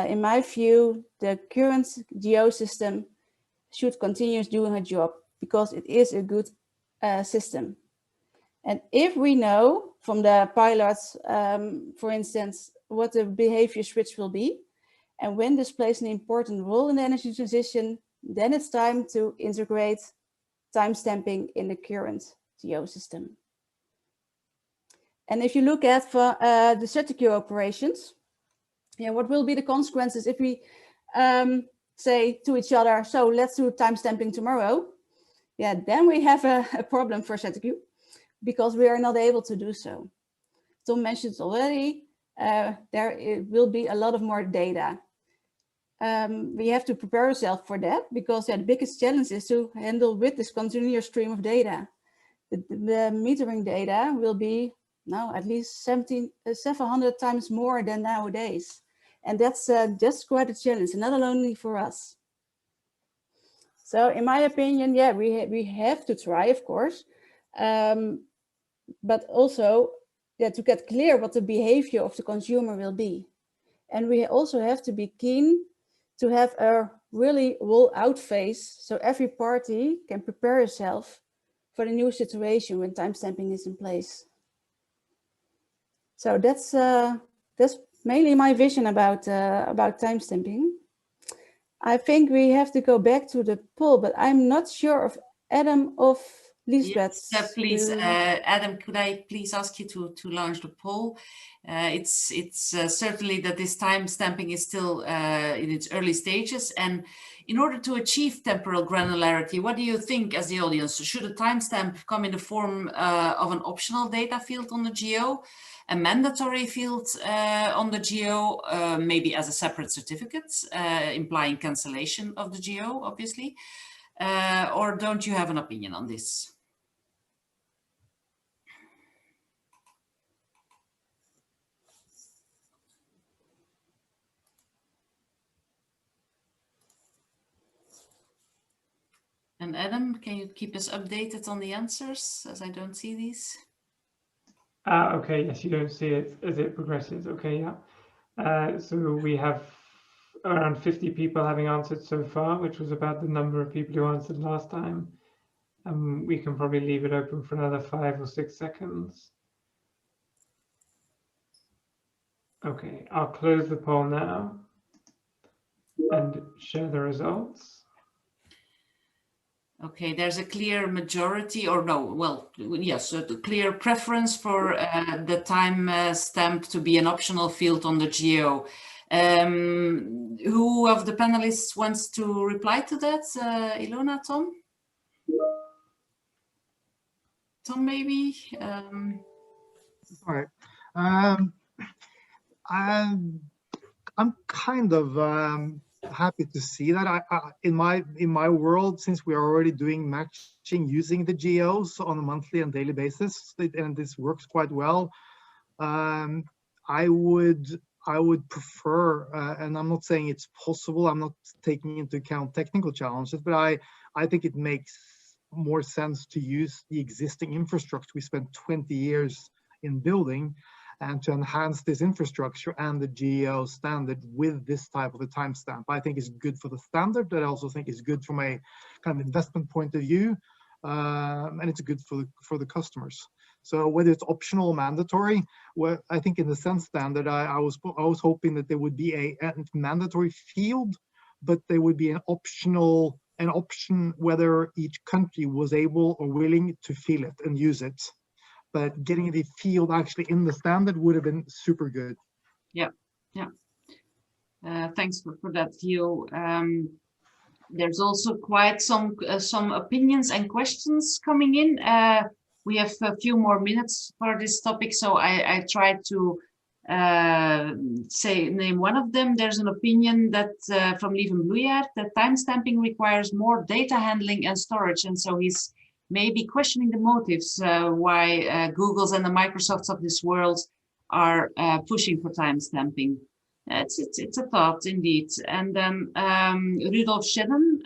in my view, the current GO system should continue doing her job because it is a good system. And if we know from the pilots, for instance, what the behavior switch will be, and when this plays an important role in the energy transition, then it's time to integrate timestamping in the current GO system. And if you look at the strategy operations, what will be the consequences if we say to each other, so let's do timestamping tomorrow? Then we have a problem for strategy because we are not able to do so. Tom mentioned already, there will be a lot of more data. We have to prepare ourselves for that because the biggest challenge is to handle with this continuous stream of data. The metering data will be now at least 700 times more than nowadays. And that's quite a challenge, and not only for us. So in my opinion, we have to try, of course, but also to get clear what the behavior of the consumer will be. And we also have to be keen to have a really roll-out phase so every party can prepare itself for the new situation when timestamping is in place. So that's mainly my vision about timestamping. I think we have to go back to the poll, but I'm not sure if Adam or Lisbeth. Yes, please, Adam, could I please ask you to launch the poll? It's certainly that this timestamping is still in its early stages, and in order to achieve temporal granularity, what do you think as the audience? Should a timestamp come in the form of an optional data field on the GO, a mandatory field on the GO, maybe as a separate certificate, implying cancellation of the GO, obviously? Or don't you have an opinion on this? And Adam, can you keep us updated on the answers, as I don't see these? Okay, yes, you don't see it as it progresses. Okay, yeah. So we have around 50 people having answered so far, which was about the number of people who answered last time. We can probably leave it open for another 5 or 6 seconds. Okay, I'll close the poll now and share the results. Okay, there's a clear majority, or no, well, yes, a clear preference for the timestamp to be an optional field on the GO. Who of the panelists wants to reply to that? Ilona, Tom? Tom, maybe? All right. I'm kind of happy to see that. In my world, since we are already doing matching using the GOs on a monthly and daily basis, and this works quite well, I would prefer, and I'm not saying it's possible, I'm not taking into account technical challenges, but I think it makes more sense to use the existing infrastructure we spent 20 years in building, and to enhance this infrastructure and the GO standard with this type of a timestamp. I think is good for the standard, but I also think is good from a kind of investment point of view, and it's good for the customers. So whether it's optional or mandatory, well, I think in the sense standard, I was hoping that there would be a mandatory field, but there would be an option whether each country was able or willing to fill it and use it. But getting the field actually in the standard would have been super good. Yeah. Thanks for that view. There's also quite some opinions and questions coming in. We have a few more minutes for this topic, so I tried to name one of them. There's an opinion that from Lieven Bloejaert that timestamping requires more data handling and storage, and so he's maybe questioning the motives why Googles and the Microsofts of this world are pushing for timestamping. It's a thought indeed. And then Rudolf Schedden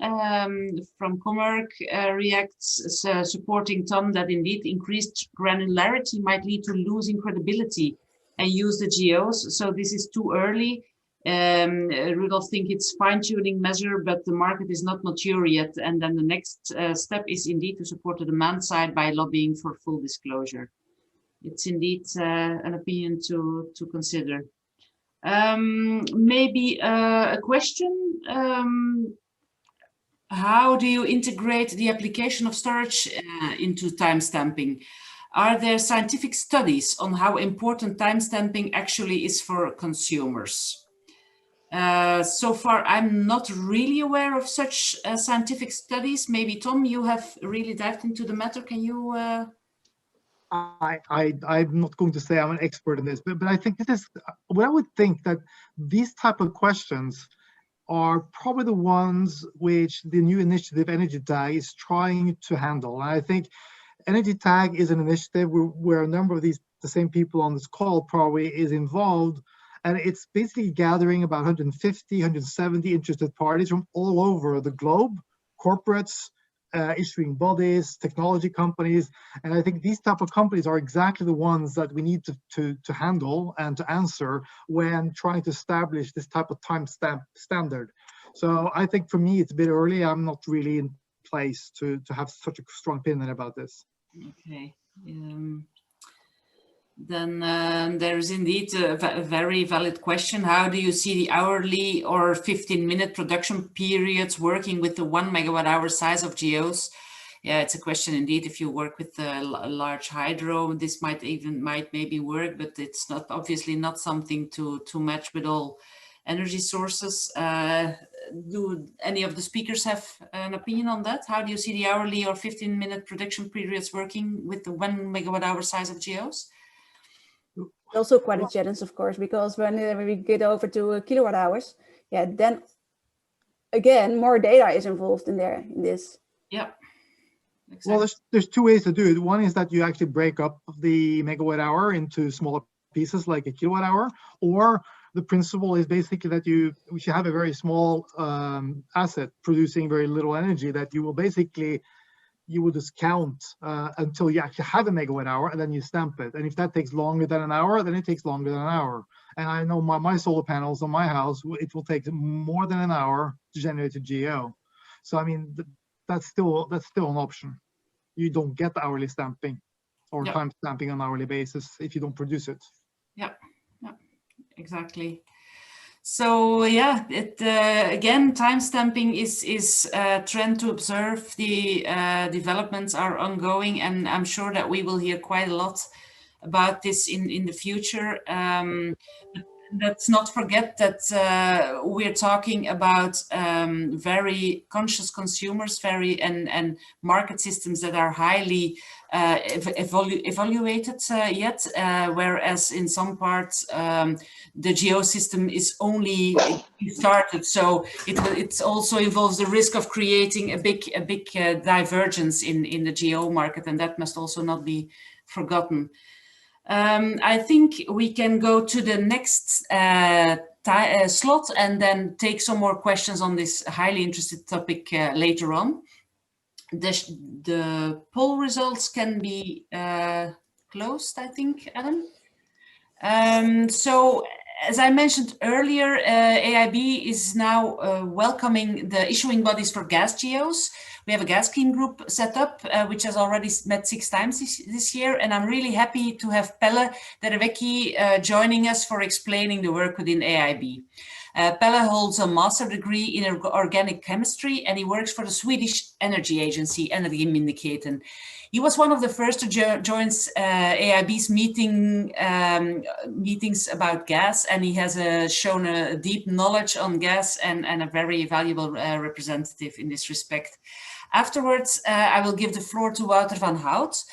from Comerc reacts, supporting Tom that indeed increased granularity might lead to losing credibility and use the geos. So this is too early. Rudolf thinks it's fine-tuning measure, but the market is not mature yet. And then the next step is indeed to support the demand side by lobbying for full disclosure. It's indeed an opinion to consider. Maybe a question. How do you integrate the application of storage into timestamping? Are there scientific studies on how important timestamping actually is for consumers? So far, I'm not really aware of such scientific studies. Maybe Tom, you have really dived into the matter. Can you? I'm not going to say I'm an expert in this, but I think this is what I would think, that these type of questions are probably the ones which the new initiative Energy Tag is trying to handle. And I think Energy Tag is an initiative where a number of the same people on this call probably is involved. And it's basically gathering about 150, 170 interested parties from all over the globe, corporates, issuing bodies, technology companies. And I think these type of companies are exactly the ones that we need to handle and to answer when trying to establish this type of timestamp standard. So I think for me, it's a bit early. I'm not really in place to have such a strong opinion about this. Okay. Then there is indeed a very valid question. How do you see the hourly or 15-minute production periods working with the 1 megawatt-hour size of geos? Yeah, it's a question indeed. If you work with a large hydro, this might maybe work, but it's not obviously not something to match with all energy sources. Do any of the speakers have an opinion on that? How do you see the hourly or 15-minute production periods working with the 1 megawatt-hour size of geos? Also quite a challenge, of course, because when we get over to kilowatt hours, yeah, then again more data is involved in this. Yeah. Exactly. Well, there's two ways to do it. One is that you actually break up the megawatt hour into smaller pieces like a kilowatt hour, or the principle is basically that you have a very small asset producing very little energy, that you will basically just count until you actually have a megawatt hour, and then you stamp it. And if that takes longer than an hour, then it takes longer than an hour. And I know my solar panels on my house, it will take more than an hour to generate a GEO. So I mean, that's still an option. You don't get hourly stamping or time stamping on an hourly basis if you don't produce it. Yeah, exactly. So yeah, again, timestamping is a trend to observe. The developments are ongoing, and I'm sure that we will hear quite a lot about this in the future. Let's not forget that we're talking about very conscious consumers, and market systems that are highly evaluated yet, whereas in some parts the geo system is only started. So it also involves the risk of creating a big divergence in the geo market, and that must also not be forgotten. I think we can go to the next slot and then take some more questions on this highly interested topic later on. The poll results can be closed, I think, Adam. So, as I mentioned earlier, AIB is now welcoming the issuing bodies for gas geos. We have a gas scheme group set up, which has already met 6 times this year. And I'm really happy to have Pelle Derevecki joining us for explaining the work within AIB. Pelle holds a master's degree in organic chemistry, and he works for the Swedish Energy Agency, Energimyndigheten. He was one of the first to join AIB's meetings about gas, and he has shown a deep knowledge on gas and a very valuable representative in this respect. Afterwards, I will give the floor to Wouter van Hout.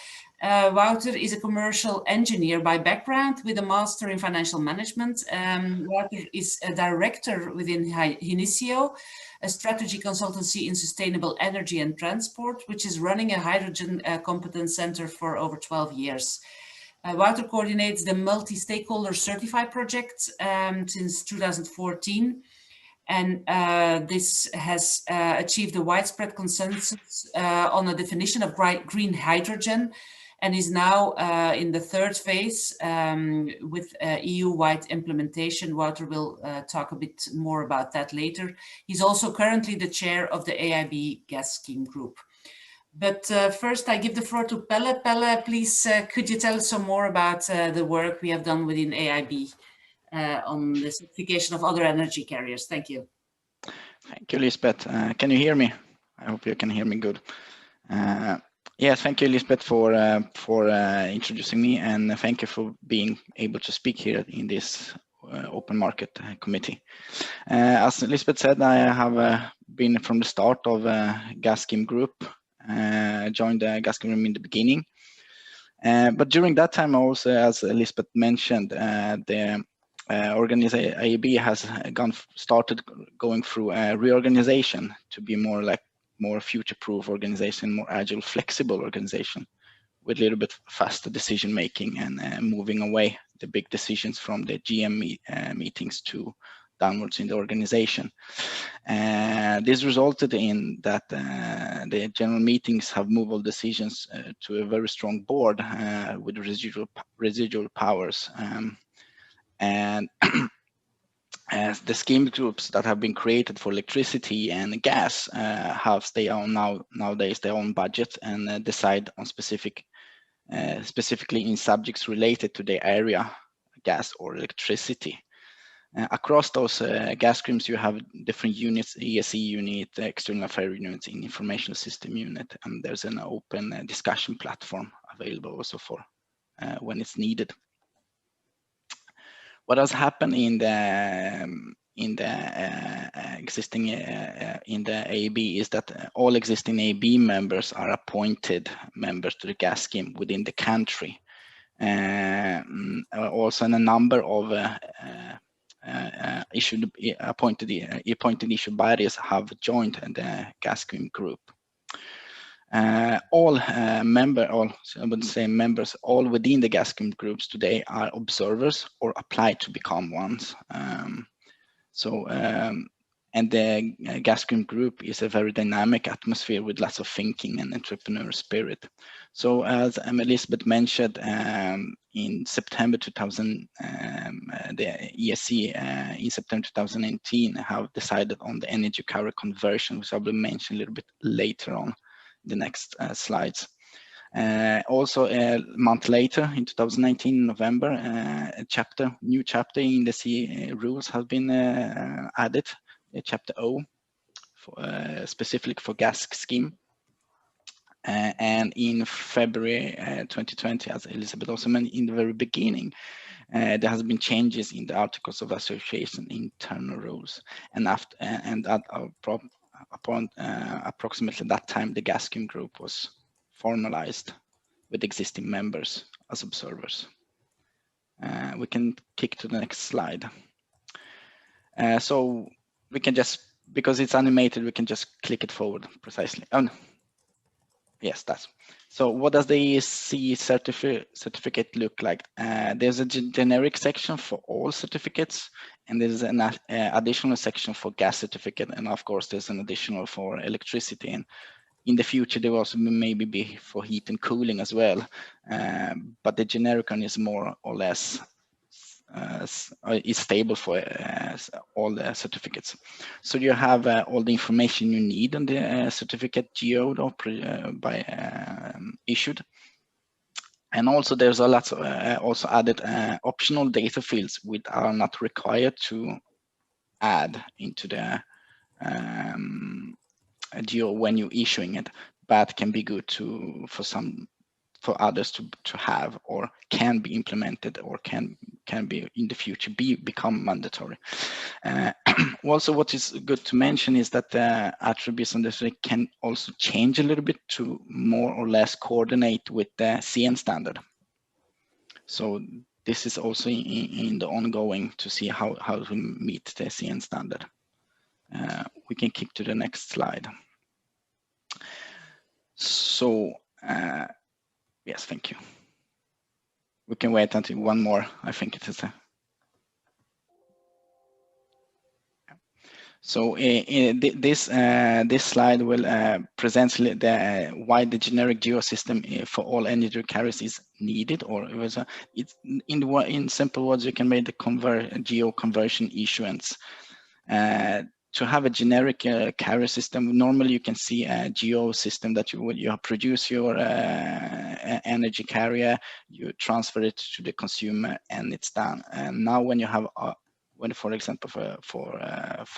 Wouter is a commercial engineer by background with a master in financial management. Wouter is a director within Inicio, a strategy consultancy in sustainable energy and transport, which is running a hydrogen competence center for over 12 years. Wouter coordinates the multi-stakeholder certify project since 2014. And this has achieved a widespread consensus on a definition of green hydrogen, and is now in the third phase with EU-wide implementation. Wouter will talk a bit more about that later. He's also currently the chair of the AIB gas scheme group. But first I give the floor to Pelle. Pelle, please, could you tell us some more about the work we have done within AIB on the certification of other energy carriers? Thank you. Thank you, Lisbeth. Can you hear me? I hope you can hear me good. Yes, thank you, Lisbeth, for introducing me, and thank you for being able to speak here in this open market committee. As Lisbeth said, I have been from the start of gas scheme group, joined the gas scheme room in the beginning. But during that time also, as Lisbeth mentioned, the organization AIB has started going through a reorganization to be more future-proof organization, more agile, flexible organization with a little bit faster decision making and moving away the big decisions from the GM meetings to downwards in the organization. This resulted in that the general meetings have moved all decisions to a very strong board with residual powers. And as the scheme groups that have been created for electricity and gas have nowadays their own budget and decide on specifically in subjects related to their area, gas or electricity. Across those gas streams, you have different units: ESE unit, external affair units, in information system unit, and there's an open discussion platform available also for when it's needed. What has happened in the existing in the AIB is that all existing AIB members are appointed members to the gas scheme within the country. Also, a number of appointed issue bodies have joined the gas scheme group. All members, all within the gas scheme groups today are observers or apply to become ones. And the gas scheme group is a very dynamic atmosphere with lots of thinking and entrepreneurial spirit. So as Elizabeth mentioned, in September 2000, the ESC in September 2018 have decided on the energy carrier conversion, which I will mention a little bit later on the next slides. Also a month later, in 2019, November, a new chapter in the C rules has been added, chapter O, specifically for gas scheme. And in February 2020, as Elizabeth also mentioned in the very beginning, there has been changes in the Articles of Association internal rules, and upon approximately that time, the gas scheme group was formalized with existing members as observers. We can kick to the next slide. So we can just, because it's animated, we can just click it forward precisely. Oh, no. Yes, that's. So what does the ESC certificate look like? There's a generic section for all certificates, and there's an additional section for gas certificate, and of course there's an additional for electricity. And in the future there will also maybe be for heat and cooling as well, but the generic one is more or less is stable for all the certificates. So you have all the information you need on the certificate geoed or issued. And also there's a lot also added optional data fields which are not required to add into the geo when you're issuing it, but can be good for others to have, or can be implemented, or can be in the future become mandatory. Also, what is good to mention is that the attributes on this can also change a little bit to more or less coordinate with the CN standard. So this is also in the ongoing to see how to meet the CN standard. We can kick to the next slide. So yes, thank you. We can wait until one more. I think it is. So this slide will present why the generic geosystem for all energy carriers is needed, or it was it's in simple words you can make the geo conversion issuance. To have a generic carrier system, normally you can see a geo system that you produce your energy carrier, you transfer it to the consumer, and it's done. And now when you have for example for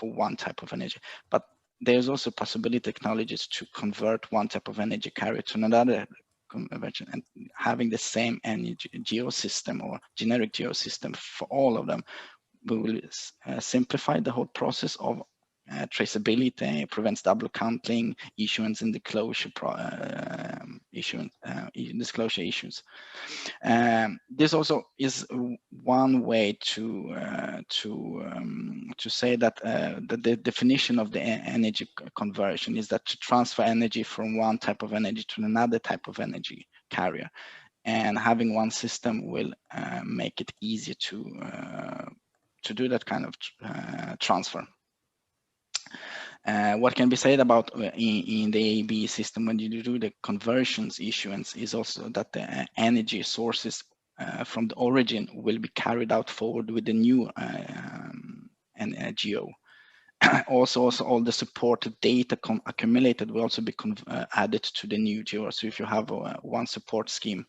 one type of energy, but there's also possibility technologies to convert one type of energy carrier to another conversion, and having the same energy geosystem or generic geosystem for all of them. We will simplify the whole process of traceability, prevents double counting, issuance and disclosure disclosure issues. This also is one way to say that the definition of the energy conversion is that to transfer energy from one type of energy to another type of energy carrier, and having one system will make it easier to do that kind of transfer. What can be said about in the AIB system when you do the conversions issuance is also that the energy sources from the origin will be carried out forward with the new geo. Also all the supported data accumulated will also be added to the new geo. So if you have one support scheme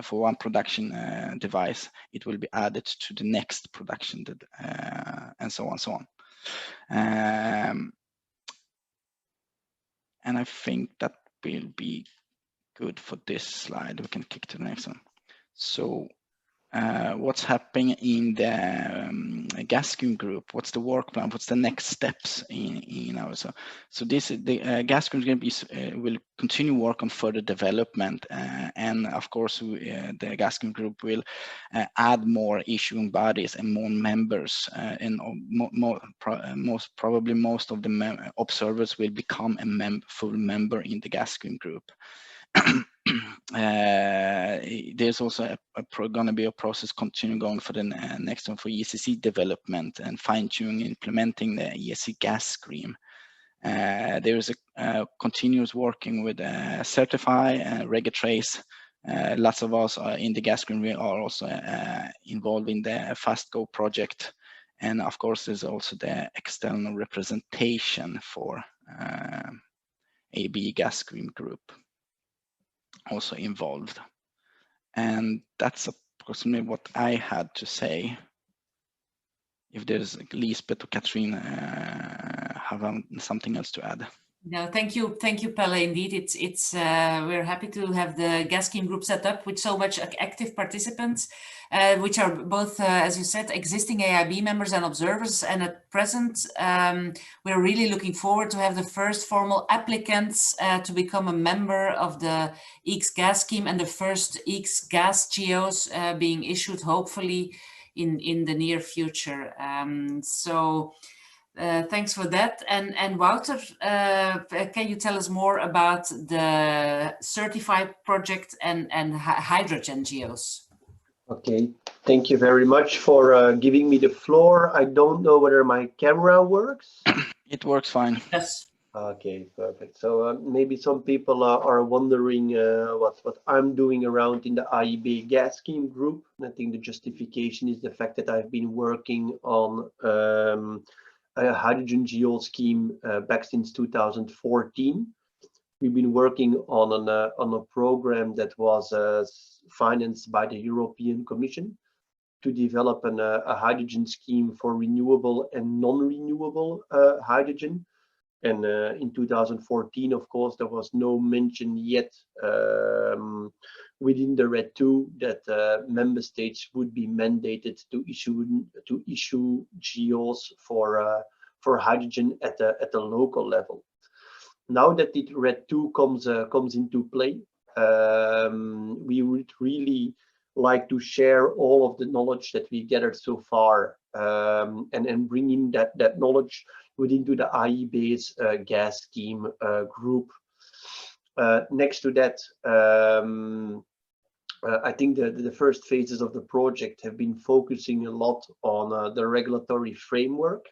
for one production device, it will be added to the next production, and so on, so on. And I think that will be good for this slide. We can kick to the next one. So what's happening in the gas scheme group? What's the work plan? What's the next steps in our so this the gas scheme will continue work on further development, and of course the gas scheme group will add more issuing bodies and more members, and most probably most of the observers will become a full member in the gas scheme group. There's also going to be a process continuing going for the next one for ECC development and fine-tuning implementing the ESC gas scheme. There is a continuous working with Certify and Regitrace. Lots of us in the gas scheme are also involved in the FastGo project, and of course there's also the external representation for AIB gas scheme group also involved. And that's approximately what I had to say. If there's Lisbeth or Katrine have something else to add. No, thank you, Pelle. Indeed, it's we're happy to have the gas scheme group set up with so much active participants, which are both, as you said, existing AIB members and observers. And at present, we're really looking forward to have the first formal applicants to become a member of the EECS gas scheme, and the first EECS gas geos being issued hopefully in the near future. Thanks for that. And Wouter, can you tell us more about the Certify project and hydrogen geos? Okay, thank you very much for giving me the floor. I don't know whether my camera works. It works fine. Yes. Okay, perfect. So maybe some people are wondering what I'm doing around in the AIB gas scheme group. I think the justification is the fact that I've been working on a hydrogen geo scheme back since 2014. We've been working on a program that was financed by the European Commission to develop a hydrogen scheme for renewable and non-renewable hydrogen. And in 2014, of course, there was no mention yet within the RED II that member states would be mandated to issue geos for hydrogen at a local level. Now that the RED II comes into play, we would really like to share all of the knowledge that we gathered so far, and bring in that knowledge within the AIB's gas scheme group. Next to that, I think the first phases of the project have been focusing a lot on the regulatory framework.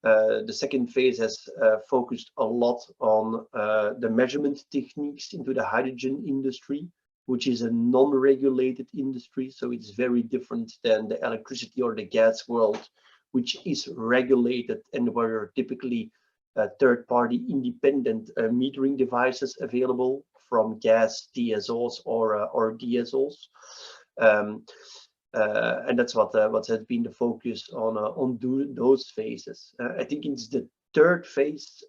The second phase has focused a lot on the measurement techniques into the hydrogen industry, which is a non-regulated industry. So it's very different than the electricity or the gas world, which is regulated and where are typically third-party independent metering devices available from gas TSOs or DSOs. And that's what has been the focus on those phases. I think it's the third phase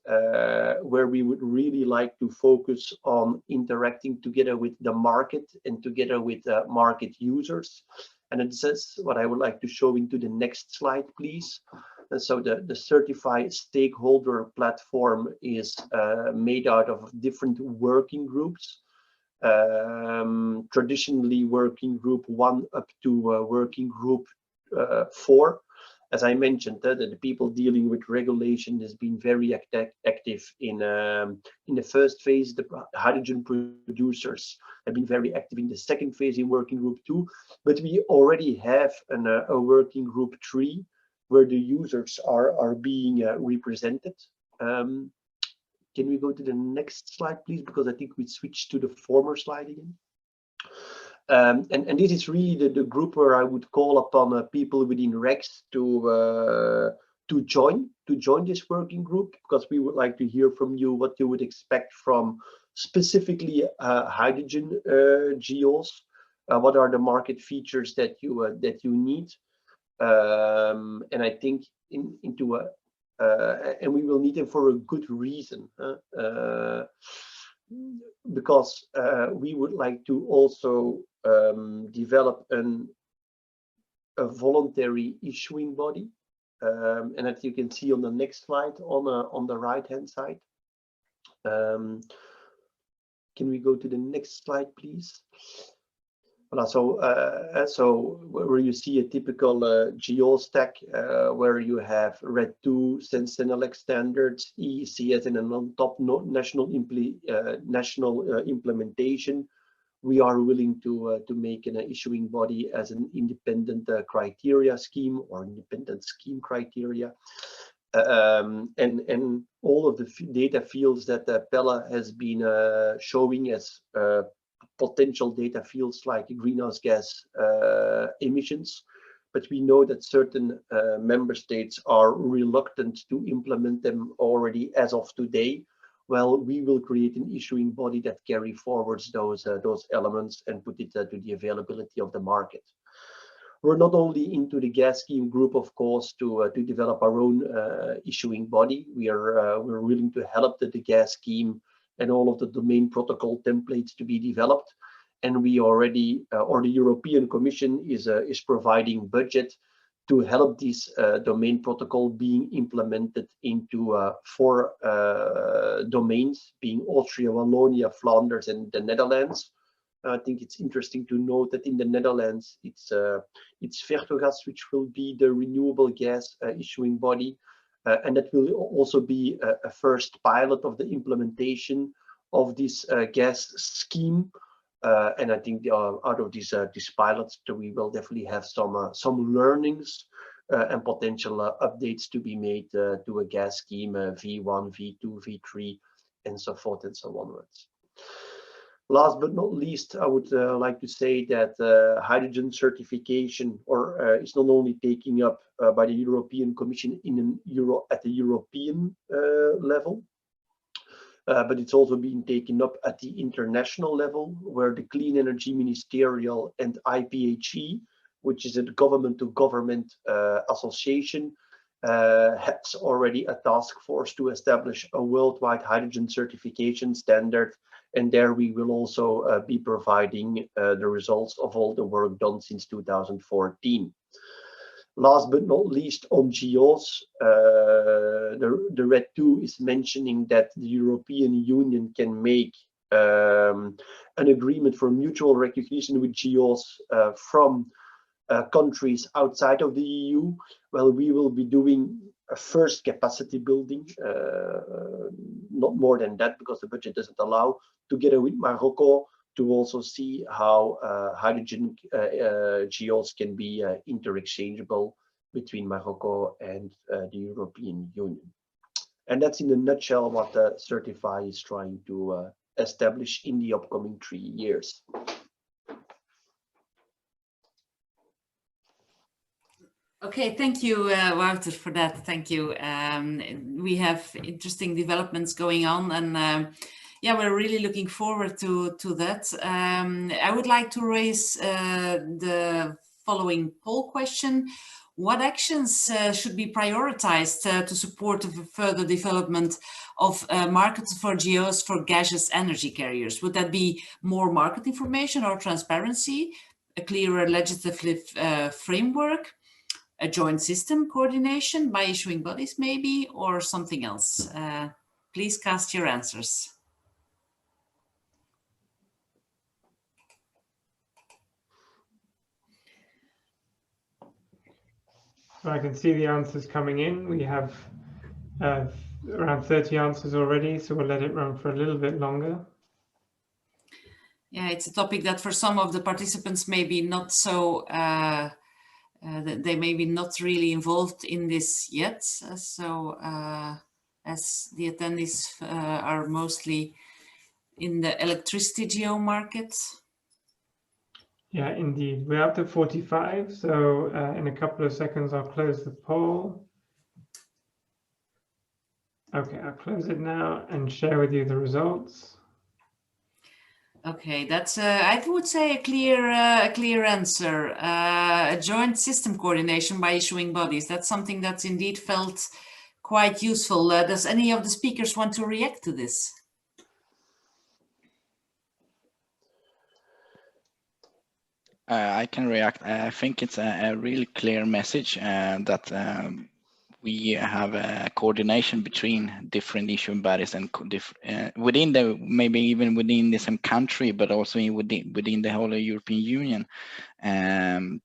where we would really like to focus on interacting together with the market and together with market users. And it says what I would like to show into the next slide, please. And so the certified stakeholder platform is made out of different working groups. Traditionally working group 1 up to working group 4. As I mentioned, the people dealing with regulation has been very active in the first phase. The hydrogen producers have been very active in the second phase in working group 2, but we already have a working group 3 where the users are being represented. Can we go to the next slide, please? Because I think we switched to the former slide again. And this is really the group where I would call upon people within RECS to join this working group, because we would like to hear from you what you would expect from specifically hydrogen GEOs. What are the market features that you need? And I think and we will need them for a good reason, because we would like to also develop a voluntary issuing body, and as you can see on the next slide on the right hand side. Can we go to the next slide, please? So where you see a typical GEO stack, where you have RED 2, Sensenelec standards, EECS, and on top national implementation, we are willing to make an issuing body as an independent criteria scheme or independent scheme criteria. And all of the data fields that Pelle has been showing as potential data fields like greenhouse gas emissions, but we know that certain member states are reluctant to implement them already as of today. Well, we will create an issuing body that carry forwards those elements and put it to the availability of the market. We're not only into the gas scheme group, of course, to develop our own issuing body. We're willing to help the gas scheme and all of the domain protocol templates to be developed. And we already, or the European Commission is providing budget to help this domain protocol being implemented into 4 domains, being Austria, Wallonia, Flanders, and the Netherlands. I think it's interesting to note that in the Netherlands, it's Vertogas, which will be the renewable gas issuing body. And that will also be a first pilot of the implementation of this gas scheme. And I think out of these pilots, we will definitely have some learnings and potential updates to be made to a gas scheme V1, V2, V3, and so forth and so onwards. Last but not least, I would like to say that hydrogen certification is not only taking up by the European Commission at the European level, but it's also being taken up at the international level, where the Clean Energy Ministerial and IPHE, which is a government-to-government association, has already a task force to establish a worldwide hydrogen certification standard. And there we will also be providing the results of all the work done since 2014. Last but not least, on GEOs, the RED 2 is mentioning that the European Union can make an agreement for mutual recognition with GEOs from countries outside of the EU. Well, we will be doing a first capacity building, not more than that, because the budget doesn't allow, together with Morocco, to also see how hydrogen GEOs can be interchangeable between Morocco and the European Union. And that's in a nutshell what Certify is trying to establish in the upcoming 3 years. Okay, thank you, Wouter, for that. Thank you. We have interesting developments going on, and yeah, we're really looking forward to that. I would like to raise the following poll question. What actions should be prioritized to support the further development of markets for GEOs for gaseous energy carriers? Would that be more market information or transparency, a clearer legislative framework, a joint system coordination by issuing bodies maybe, or something else? Please cast your answers. So I can see the answers coming in. We have around 30 answers already, so we'll let it run for a little bit longer. Yeah, it's a topic that for some of the participants may be not so, they may be not really involved in this yet. So as the attendees are mostly in the electricity geo market. Yeah, indeed. We're up to 45. So in a couple of seconds, I'll close the poll. Okay, I'll close it now and share with you the results. Okay, that's I would say a clear answer. A joint system coordination by issuing bodies. That's something that's indeed felt quite useful. Does any of the speakers want to react to this? I can react. I think it's a really clear message that we have a coordination between different issuing bodies and within the, maybe even within the same country, but also within the whole European Union. And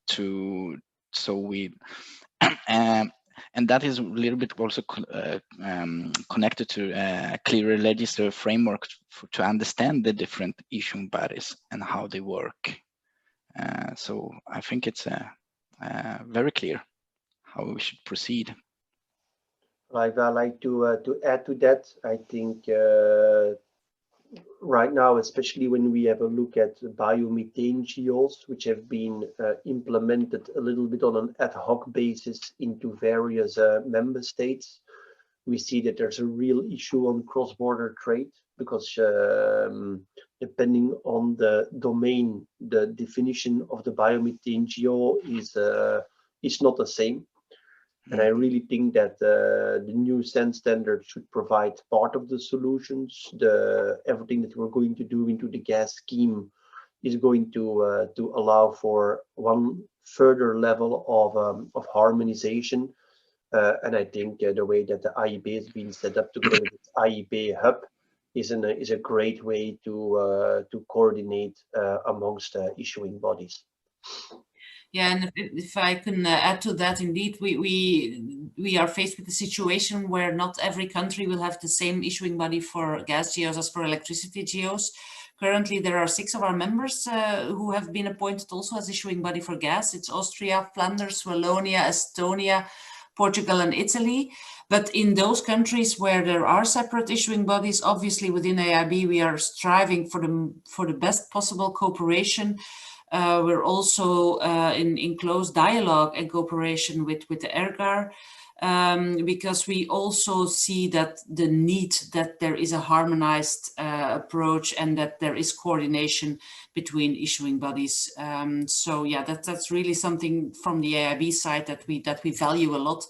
that is a little bit also connected to a clearer legislative framework to understand the different issuing bodies and how they work. So I think it's very clear how we should proceed. I'd like to add to that. I think right now, especially when we have a look at biomethane GEOs, which have been implemented a little bit on an ad hoc basis into various member states, we see that there's a real issue on cross-border trade, because depending on the domain, the definition of the biomethane GEO is not the same. And I really think that the new SEN standard should provide part of the solutions. Everything that we're going to do into the gas scheme is going to allow for one further level of harmonization. And I think the way that the AIB has been set up together with its AIB hub is a great way to coordinate amongst issuing bodies. Yeah, and if I can add to that, indeed, we are faced with a situation where not every country will have the same issuing body for gas GEOs as for electricity GEOs. Currently, there are 6 of our members who have been appointed also as issuing body for gas. It's Austria, Flanders, Wallonia, Estonia, Portugal, and Italy. But in those countries where there are separate issuing bodies, obviously within AIB, we are striving for the best possible cooperation. We're also in close dialogue and cooperation with the ERGAR, because we also see that the need that there is a harmonized approach and that there is coordination between issuing bodies. So yeah, that's really something from the AIB side that we value a lot,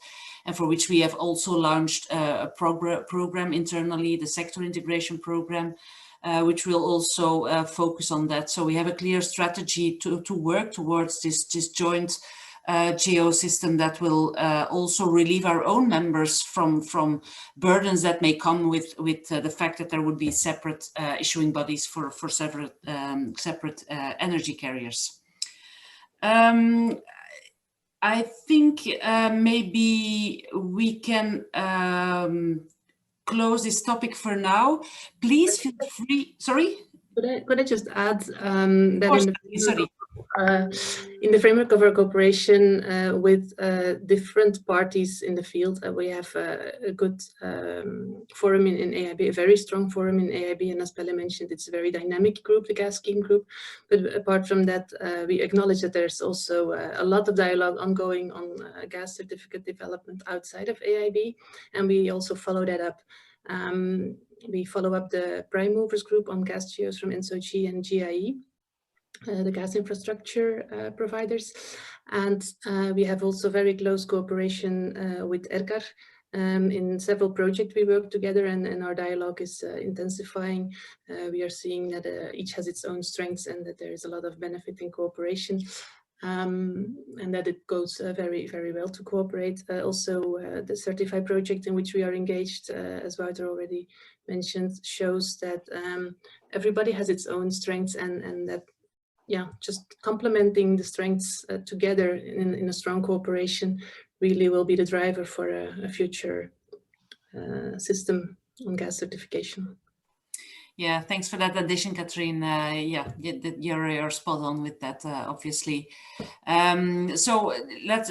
and for which we have also launched a program internally, the sector integration program, which will also focus on that. So we have a clear strategy to work towards this joint GEO system that will also relieve our own members from burdens that may come with the fact that there would be separate issuing bodies for separate energy carriers. I think maybe we can close this topic for now. Please feel free. Sorry? Could I just add that Sorry. in the framework of our cooperation with different parties in the field, we have a good forum in AIB, a very strong forum in AIB, and as Pelle mentioned, it's a very dynamic group, the gas scheme group. But apart from that, we acknowledge that there's also a lot of dialogue ongoing on gas certificate development outside of AIB, and we also follow that up. We follow up the prime movers group on gas geos from NSOG and GIE, the gas infrastructure providers. And we have also very close cooperation with ERCAR. In several projects we work together, and our dialogue is intensifying. We are seeing that each has its own strengths and that there is a lot of benefit in cooperation. And that it goes very, very well to cooperate. Also, the Certify project in which we are engaged, as Wouter already mentioned, shows that everybody has its own strengths, and that, yeah, just complementing the strengths together in a strong cooperation really will be the driver for a future system on gas certification. Yeah, thanks for that addition, Katrien. Yeah, you're spot on with that, obviously. So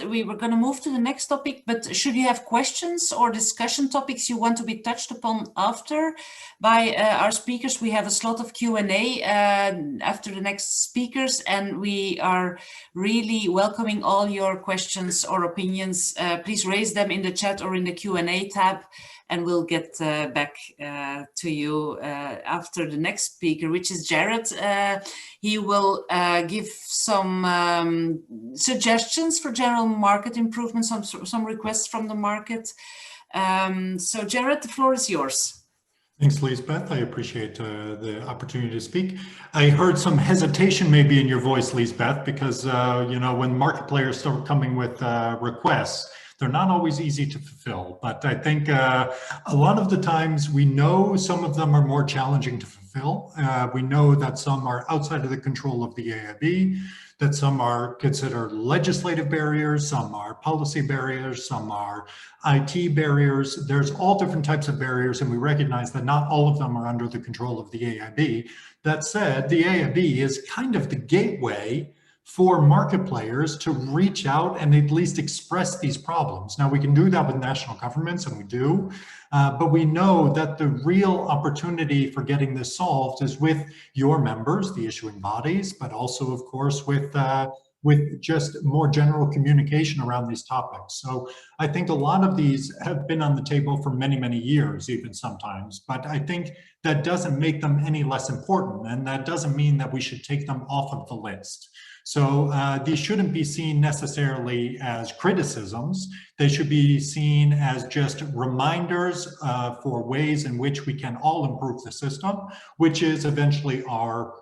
we were going to move to the next topic, but should you have questions or discussion topics you want to be touched upon after by our speakers, we have a slot of Q&A after the next speakers, and we are really welcoming all your questions or opinions. Please raise them in the chat or in the Q&A tab, and we'll get back to you after the next speaker, which is Jared. He will give some suggestions for general market improvements, some requests from the market. So Jared, the floor is yours. Thanks, Lisbeth. I appreciate the opportunity to speak. I heard some hesitation maybe in your voice, Lisbeth, because you know, when market players start coming with requests, they're not always easy to fulfill, but I think a lot of the times we know some of them are more challenging to fulfill. We know that some are outside of the control of the AIB, that some are considered legislative barriers, some are policy barriers, some are IT barriers. There's all different types of barriers, and we recognize that not all of them are under the control of the AIB. That said, the AIB is kind of the gateway for market players to reach out and at least express these problems. Now, we can do that with national governments, and we do, but we know that the real opportunity for getting this solved is with your members, the issuing bodies, but also, of course, with just more general communication around these topics. So I think a lot of these have been on the table for many, many years, even sometimes, but I think that doesn't make them any less important, and that doesn't mean that we should take them off of the list. So these shouldn't be seen necessarily as criticisms. They should be seen as just reminders for ways in which we can all improve the system, which is eventually our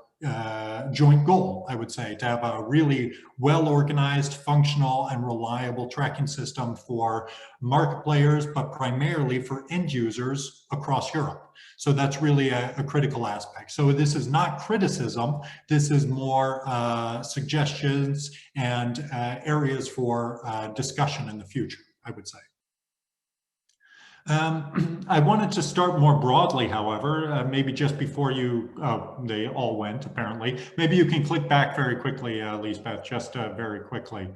joint goal, I would say, to have a really well-organized, functional, and reliable tracking system for market players, but primarily for end users across Europe. So that's really a critical aspect. So this is not criticism, this is more suggestions and areas for discussion in the future, I would say. I wanted to start more broadly, however, maybe just before you, they all went apparently, maybe you can click back very quickly, Lisbeth, just very quickly.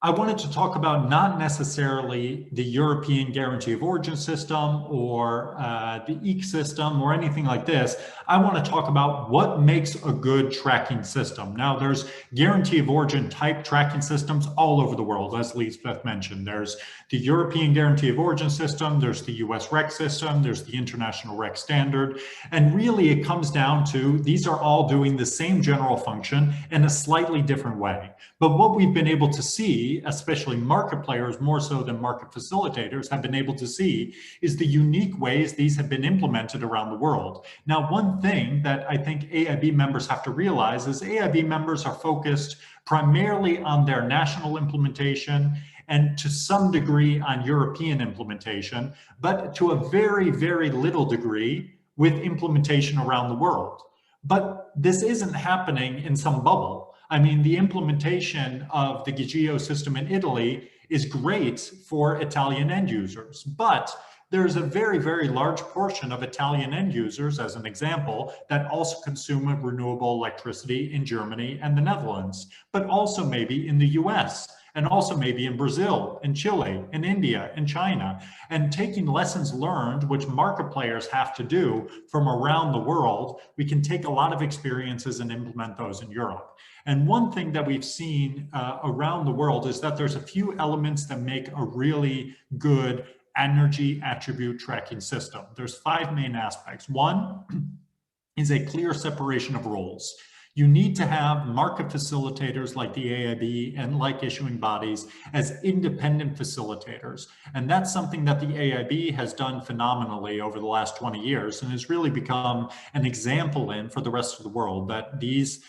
I wanted to talk about not necessarily the European Guarantee of Origin system or the EEC system or anything like this. I want to talk about what makes a good tracking system. Now, there's Guarantee of Origin type tracking systems all over the world, as Lisbeth mentioned. There's the European Guarantee of Origin system, there's the US RECS system, there's the International RECS standard, and really it comes down to these are all doing the same general function in a slightly different way. But what we've been able to see, especially market players more so than market facilitators, have been able to see is the unique ways these have been implemented around the world. Now, one thing that I think AIB members have to realize is AIB members are focused primarily on their national implementation and to some degree on European implementation, but to a very, very little degree with implementation around the world. But this isn't happening in some bubble. I mean, the implementation of the GEO system in Italy is great for Italian end users, but there's a very, very large portion of Italian end users, as an example, that also consume renewable electricity in Germany and the Netherlands, but also maybe in the US, and also maybe in Brazil, in Chile, in India, in China, and taking lessons learned, which market players have to do from around the world, we can take a lot of experiences and implement those in Europe. And one thing that we've seen around the world is that there's a few elements that make a really good energy attribute tracking system. There's 5 main aspects. One is a clear separation of roles. You need to have market facilitators like the AIB and like issuing bodies as independent facilitators. And that's something that the AIB has done phenomenally over the last 20 years and has really become an example in for the rest of the world, that these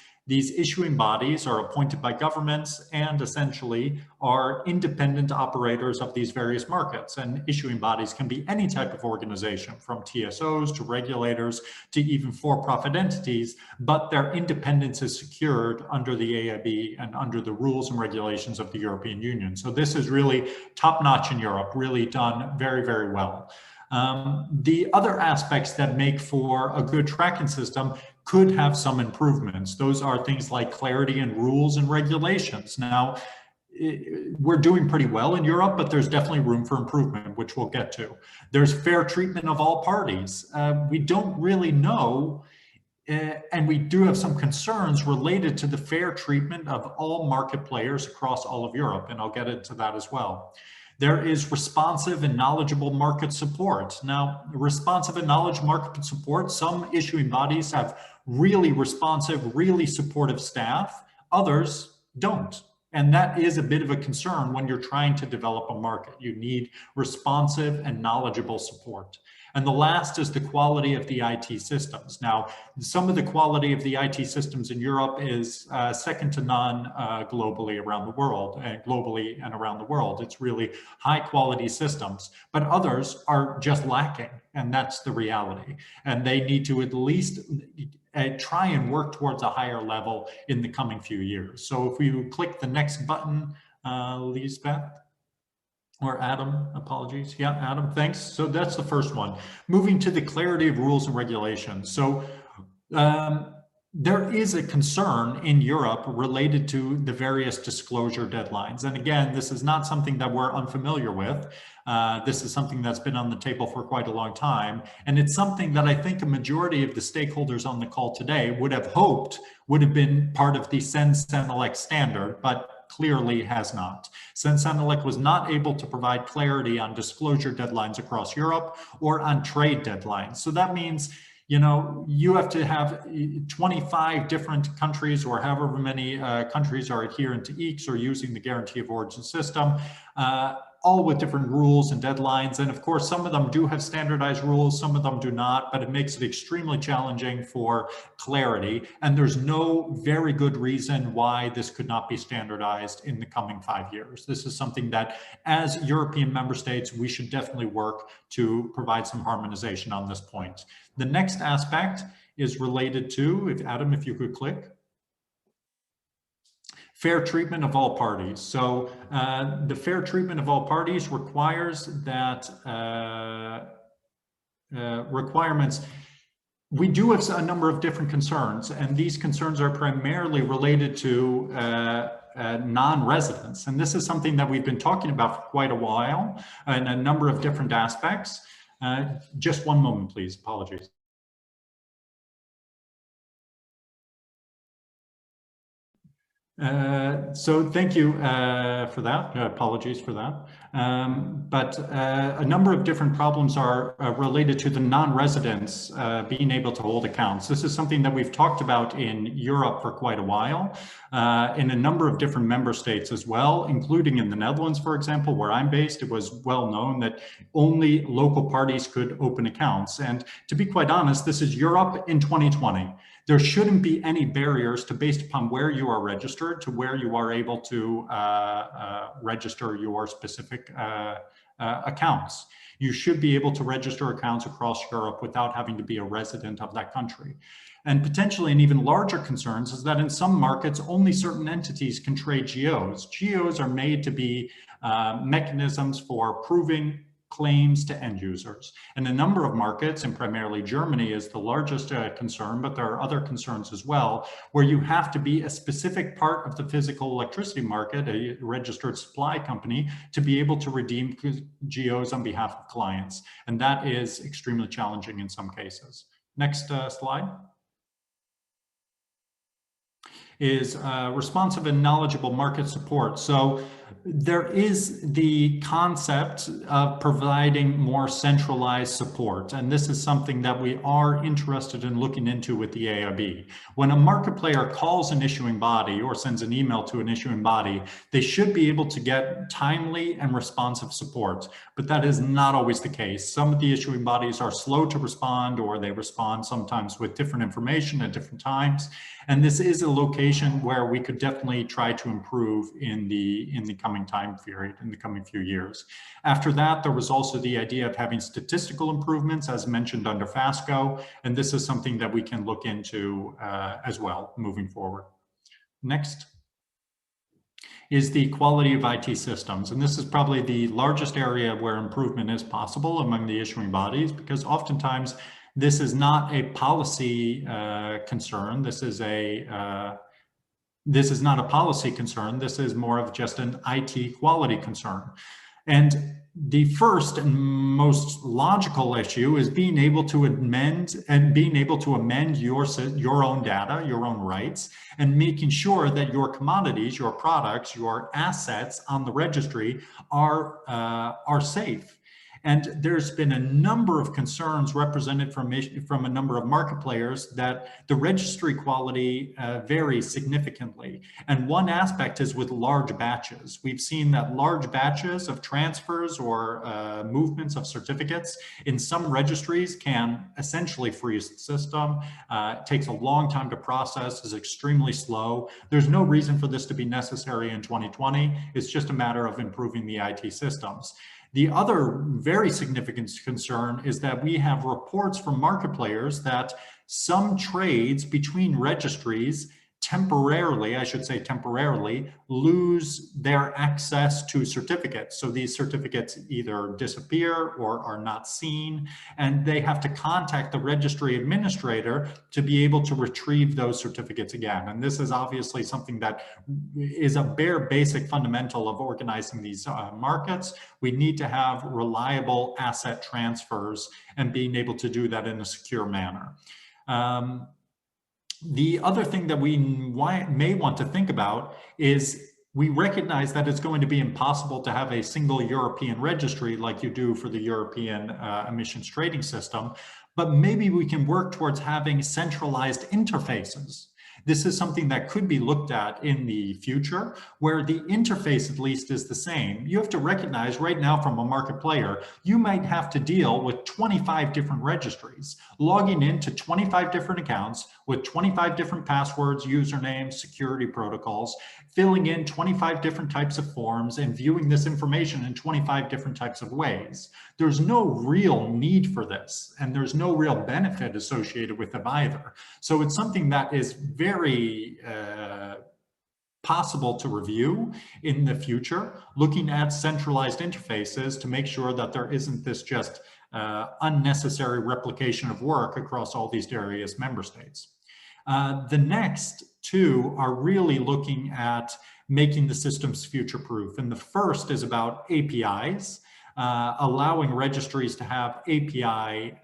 issuing bodies are appointed by governments and essentially are independent operators of these various markets. And issuing bodies can be any type of organization, from TSOs to regulators to even for-profit entities, but their independence is secured under the AIB and under the rules and regulations of the European Union. So this is really top-notch in Europe, really done very, very well. The other aspects that make for a good tracking system could have some improvements. Those are things like clarity in rules and regulations. Now, we're doing pretty well in Europe, but there's definitely room for improvement, which we'll get to. There's fair treatment of all parties. We don't really know, and we do have some concerns related to the fair treatment of all market players across all of Europe, and I'll get into that as well. There is responsive and knowledgeable market support. Now, responsive and knowledgeable market support, some issuing bodies have really responsive, really supportive staff, others don't. And that is a bit of a concern when you're trying to develop a market. You need responsive and knowledgeable support. And the last is the quality of the IT systems. Now, some of the quality of the IT systems in Europe is second to none globally around the world, and around the world. It's really high quality systems, but others are just lacking, and that's the reality. And they need to at least try and work towards a higher level in the coming few years. So if we click the next button, Lisbeth. Or Adam, apologies. Yeah, Adam, thanks. So that's the first one. Moving to the clarity of rules and regulations. So there is a concern in Europe related to the various disclosure deadlines. And again, this is not something that we're unfamiliar with. This is something that's been on the table for quite a long time. And it's something that I think a majority of the stakeholders on the call today would have hoped would have been part of the CEN-CENELEC standard, but clearly has not. CEN-CENELEC was not able to provide clarity on disclosure deadlines across Europe or on trade deadlines. So that means, you know, you have to have 25 different countries, or however many countries are adherent to EECS or using the guarantee of origin system, all with different rules and deadlines. And of course, some of them do have standardized rules, some of them do not, but it makes it extremely challenging for clarity. And there's no very good reason why this could not be standardized in the coming 5 years. This is something that, as European member states, we should definitely work to provide some harmonization on this point. The next aspect is related to, if Adam, if you could click. Fair treatment of all parties. So the fair treatment of all parties requires that requirements. We do have a number of different concerns, and these concerns are primarily related to non-residents. And this is something that we've been talking about for quite a while in a number of different aspects. Just one moment, please. Apologies. So thank you for that. Apologies for that. But a number of different problems are related to the non-residents being able to hold accounts. This is something that we've talked about in Europe for quite a while, in a number of different member states as well, including in the Netherlands, for example, where I'm based. It was well known that only local parties could open accounts. And to be quite honest, this is Europe in 2020. There shouldn't be any barriers to, based upon where you are registered, to where you are able to register your specific accounts. You should be able to register accounts across Europe without having to be a resident of that country. And potentially an even larger concerns is that in some markets, only certain entities can trade GOs. GOs are made to be mechanisms for proving claims to end users. And a number of markets, and primarily Germany is the largest concern, but there are other concerns as well, where you have to be a specific part of the physical electricity market, a registered supply company, to be able to redeem GOs on behalf of clients. And that is extremely challenging in some cases. Next slide. Is responsive and knowledgeable market support. So there is the concept of providing more centralized support, and this is something that we are interested in looking into with the AIB. When a market player calls an issuing body or sends an email to an issuing body, they should be able to get timely and responsive support, but that is not always the case. Some of the issuing bodies are slow to respond, or they respond sometimes with different information at different times. And this is a location where we could definitely try to improve in the coming time period, in the coming few years. After that, there was also the idea of having statistical improvements, as mentioned under FASCO, and this is something that we can look into as well moving forward. Next is the quality of IT systems. And this is probably the largest area where improvement is possible among the issuing bodies, because oftentimes this is not a policy concern. This is not a policy concern. This is more of just an IT quality concern. And the first and most logical issue is being able to amend your own data, your own rights, and making sure that your commodities, your products, your assets on the registry are safe. And there's been a number of concerns represented from a number of market players that the registry quality varies significantly. And one aspect is with large batches. We've seen that large batches of transfers or movements of certificates in some registries can essentially freeze the system. It takes a long time to process, is extremely slow. There's no reason for this to be necessary in 2020. It's just a matter of improving the IT systems. The other very significant concern is that we have reports from market players that some trades between registries temporarily, I should say temporarily, lose their access to certificates. So these certificates either disappear or are not seen, and they have to contact the registry administrator to be able to retrieve those certificates again. And this is obviously something that is a bare basic fundamental of organizing these markets. We need to have reliable asset transfers and being able to do that in a secure manner. The other thing that we may want to think about is we recognize that it's going to be impossible to have a single European registry like you do for the European emissions trading system, but maybe we can work towards having centralized interfaces. This is something that could be looked at in the future, where the interface at least is the same. You have to recognize right now from a market player, you might have to deal with 25 different registries, logging into 25 different accounts with 25 different passwords, usernames, security protocols, filling in 25 different types of forms and viewing this information in 25 different types of ways. There's no real need for this, and there's no real benefit associated with them either. So it's something that is very possible to review in the future, looking at centralized interfaces to make sure that there isn't this just unnecessary replication of work across all these various member states. The next two are really looking at making the systems future-proof. And the first is about APIs. Allowing registries to have API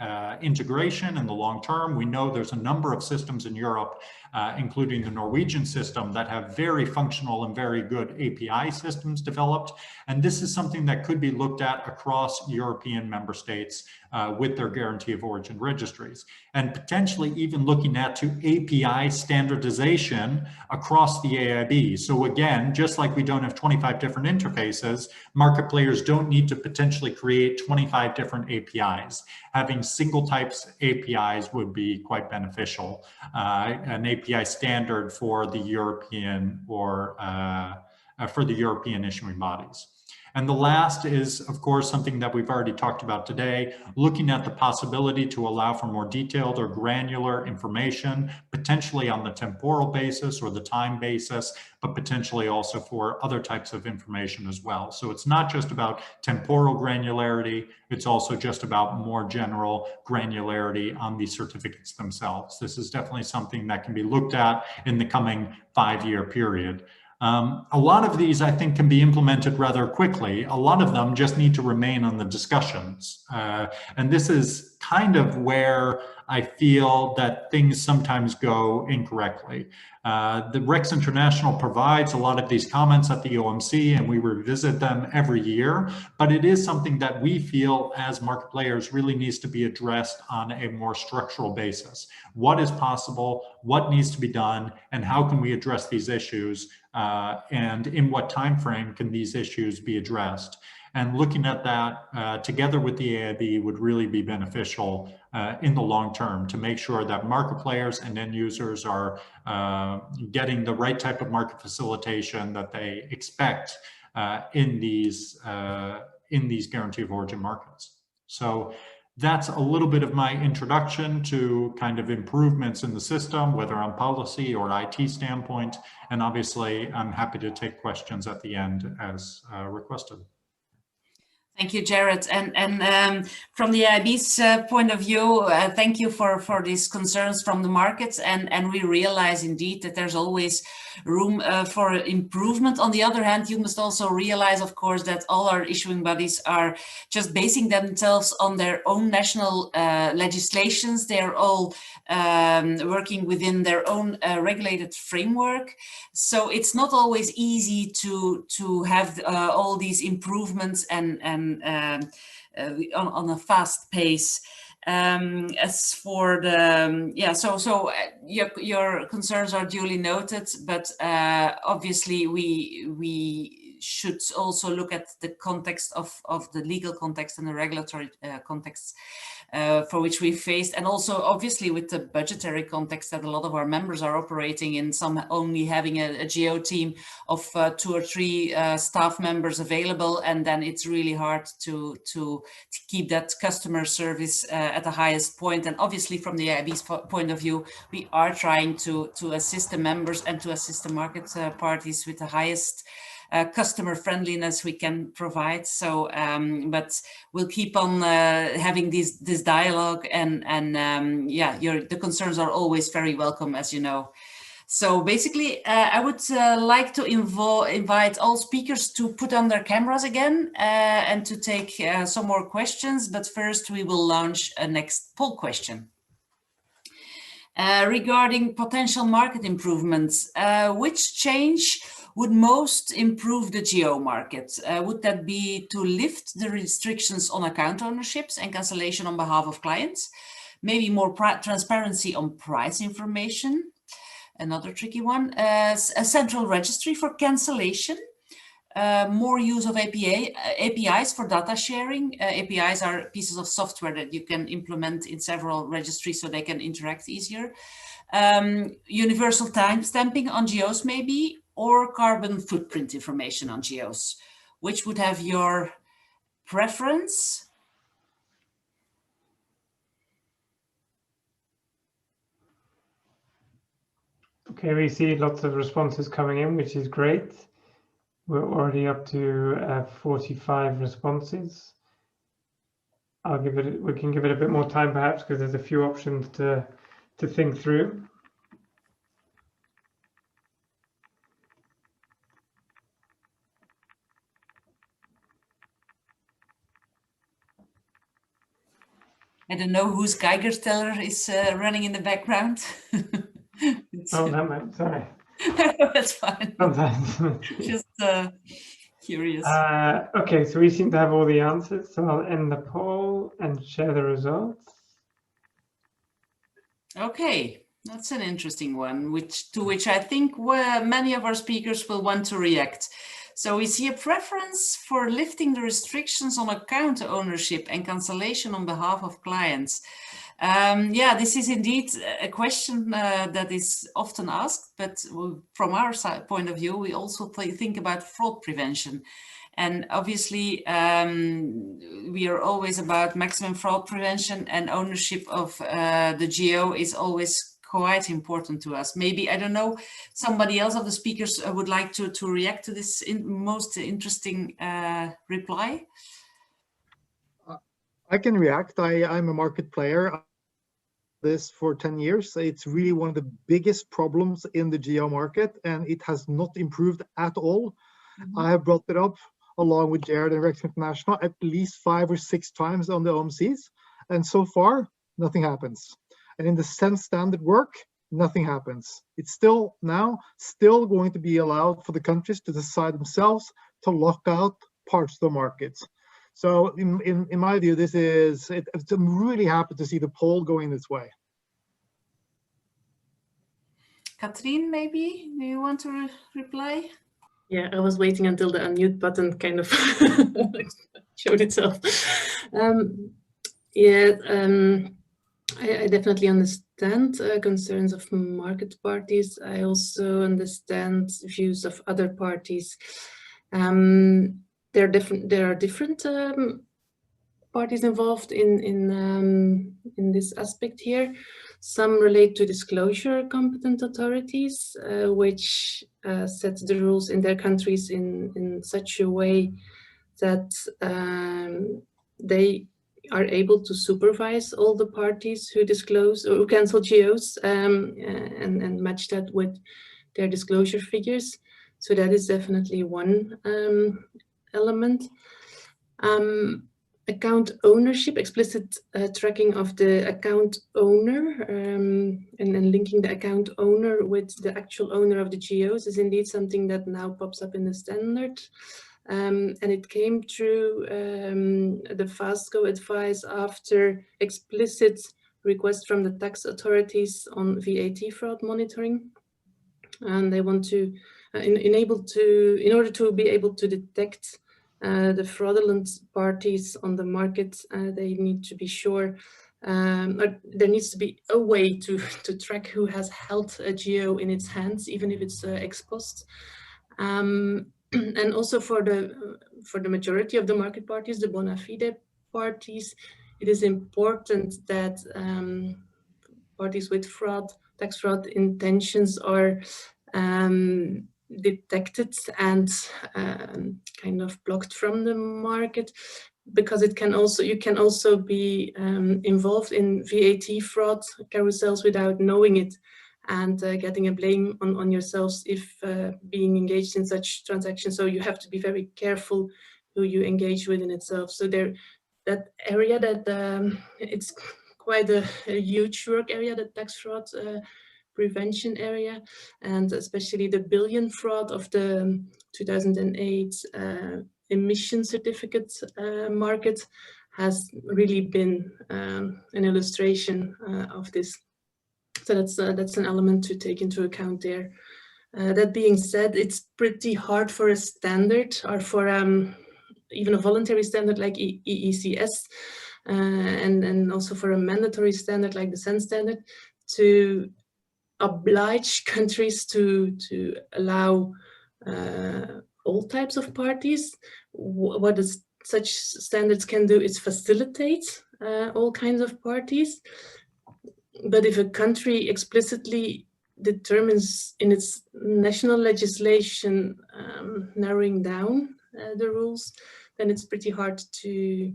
integration in the long term. We know there's a number of systems in Europe, including the Norwegian system, that have very functional and very good API systems developed. And this is something that could be looked at across European member states with their guarantee of origin registries, and potentially even looking at to API standardization across the AIB. So again, just like we don't have 25 different interfaces, market players don't need to potentially create 25 different APIs. Having single types APIs would be quite beneficial. An API standard for the European or for the European issuing bodies. And the last is, of course, something that we've already talked about today, looking at the possibility to allow for more detailed or granular information, potentially on the temporal basis or the time basis, but potentially also for other types of information as well. So it's not just about temporal granularity, it's also just about more general granularity on the certificates themselves. This is definitely something that can be looked at in the coming 5-year period. A lot of these, I think, can be implemented rather quickly. A lot of them just need to remain on the discussions. And this is kind of where I feel that things sometimes go incorrectly. The RECS International provides a lot of these comments at the OMC, and we revisit them every year, but it is something that we feel as market players really needs to be addressed on a more structural basis. What is possible, what needs to be done, and how can we address these issues, and in what time frame can these issues be addressed? And looking at that together with the AIB would really be beneficial in the long term to make sure that market players and end users are getting the right type of market facilitation that they expect in these guarantee of origin markets. So that's a little bit of my introduction to kind of improvements in the system, whether on policy or IT standpoint. And obviously, I'm happy to take questions at the end as requested. Thank you, Jared. And from the AIB's point of view, thank you for these concerns from the markets. And we realize indeed that there's always room for improvement. On the other hand, you must also realize, of course, that all our issuing bodies are just basing themselves on their own national legislations. They're all working within their own regulated framework. So it's not always easy to have all these improvements and on a fast pace. As for the your concerns are duly noted, but obviously we should also look at the context of the legal context and the regulatory context for which we faced, and also obviously with the budgetary context that a lot of our members are operating in, some only having a GO team of 2 or 3 staff members available, and then it's really hard to keep that customer service at the highest point. And obviously from the AIB's point of view, we are trying to assist the members and to assist the market parties with the highest customer friendliness we can provide. So, but we'll keep on having this dialogue, and the concerns are always very welcome, as you know. So basically, I would like to invite all speakers to put on their cameras again and to take some more questions. But first, we will launch a next poll question. Regarding potential market improvements, which change would most improve the GO market? Would that be to lift the restrictions on account ownerships and cancellation on behalf of clients? Maybe more transparency on price information? Another tricky one, a central registry for cancellation? More use of APIs for data sharing. APIs are pieces of software that you can implement in several registries so they can interact easier. Universal timestamping on GOs maybe, or carbon footprint information on GOs. Which would have your preference? Okay, we see lots of responses coming in, which is great. We're already up to 45 responses. We can give it a bit more time perhaps, because there's a few options to think through. I don't know whose Geigerteller is running in the background. Oh, that might, sorry. That's fine. Just curious. Okay, so we seem to have all the answers, so I'll end the poll and share the results. Okay, that's an interesting one, to which I think many of our speakers will want to react. So we see a preference for lifting the restrictions on account ownership and cancellation on behalf of clients. Yeah, this is indeed a question that is often asked, but from our point of view, we also think about fraud prevention. And obviously, we are always about maximum fraud prevention, and ownership of the GO is always quite important to us. Maybe, I don't know, somebody else of the speakers would like to react to this most interesting reply. I can react. I'm a market player. This for 10 years. It's really one of the biggest problems in the GO market, and it has not improved at all. I have brought it up along with Jared and RECS International at least 5 or 6 times on the OMCs, and so far nothing happens. And in the sense standard work, nothing happens. It's still going to be allowed for the countries to decide themselves to lock out parts of the market. So in my view, I'm really happy to see the poll going this way. Katrien, maybe, do you want to reply? Yeah, I was waiting until the unmute button kind of showed itself. I definitely understand concerns of market parties. I also understand views of other parties. There are different parties involved in this aspect here. Some relate to disclosure competent authorities, which set the rules in their countries in such a way that they are able to supervise all the parties who disclose or cancel GOs and match that with their disclosure figures. So that is definitely one element. Account ownership, explicit tracking of the account owner and then linking the account owner with the actual owner of the GOs is indeed something that now pops up in the standard. And it came through the FASTCO advice after explicit request from the tax authorities on VAT fraud monitoring. And they want to, in order to be able to detect the fraudulent parties on the market, they need to be sure, or there needs to be a way to track who has held a GO in its hands, even if it's ex post. And also for the majority of the market parties, the bona fide parties, it is important that parties with tax fraud intentions are detected and kind of blocked from the market, because you can also be involved in VAT fraud carousels without knowing it, and getting a blame on yourselves if being engaged in such transactions. So you have to be very careful who you engage with in itself. So that area, that it's quite a huge work area, the tax fraud prevention area, and especially the billion fraud of the 2008 emission certificate market has really been an illustration of this. So that's an element to take into account there. That being said, it's pretty hard for a standard, or for even a voluntary standard like EECS, and also for a mandatory standard like the SEN standard, to oblige countries to allow all types of parties. What such standards can do is facilitate all kinds of parties. But if a country explicitly determines in its national legislation narrowing down the rules, then it's pretty hard to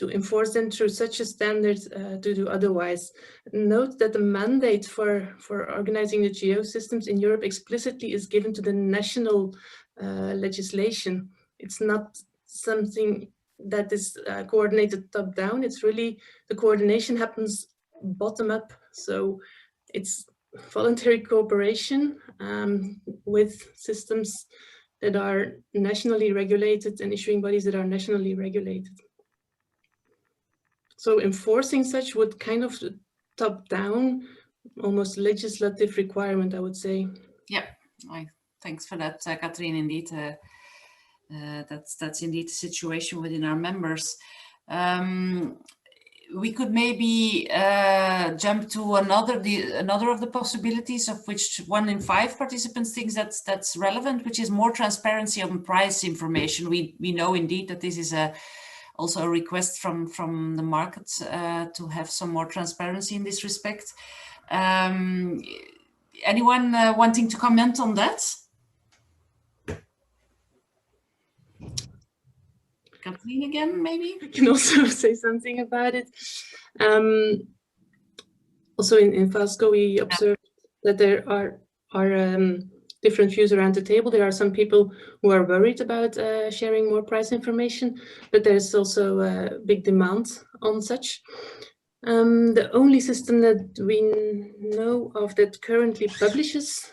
enforce them through such a standard to do otherwise. Note that the mandate for organizing the GO systems in Europe explicitly is given to the national legislation. It's not something that is coordinated top down. It's really, the coordination happens bottom up. So it's voluntary cooperation with systems that are nationally regulated and issuing bodies that are nationally regulated. So enforcing such would kind of top down, almost legislative requirement, I would say. Yeah, thanks for that, Katrien. Indeed, that's indeed the situation within our members. we could maybe jump to another of the possibilities, of which 1 in 5 participants thinks that's relevant, which is more transparency on price information. We know indeed that this is also a request from the market to have some more transparency in this respect. Anyone wanting to comment on that? Kathleen again, maybe? I can also say something about it. Also in FASCO, we observed that there are different views around the table. There are some people who are worried about sharing more price information, but there's also a big demand on such. The only system that we know of that currently publishes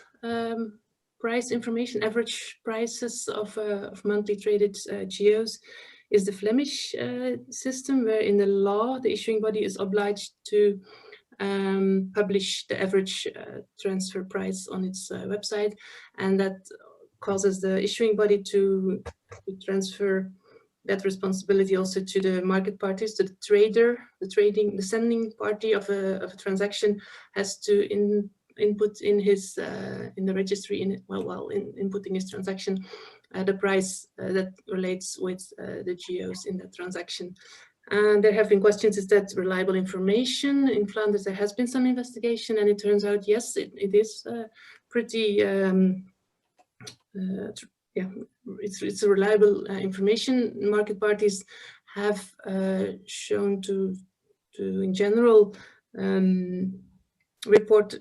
price information, average prices of monthly traded GEOs, is the Flemish system, where in the law the issuing body is obliged to publish the average transfer price on its website, and that causes the issuing body to transfer that responsibility also to the market parties, to the trader. The sending party of a transaction has to input in his in the registry inputting his transaction the price that relates with the GEOs in the transaction. And there have been questions, is that reliable information? In Flanders, there has been some investigation, and it turns out, yes, it is pretty, yeah, it's a reliable information. Market parties have shown to in general, report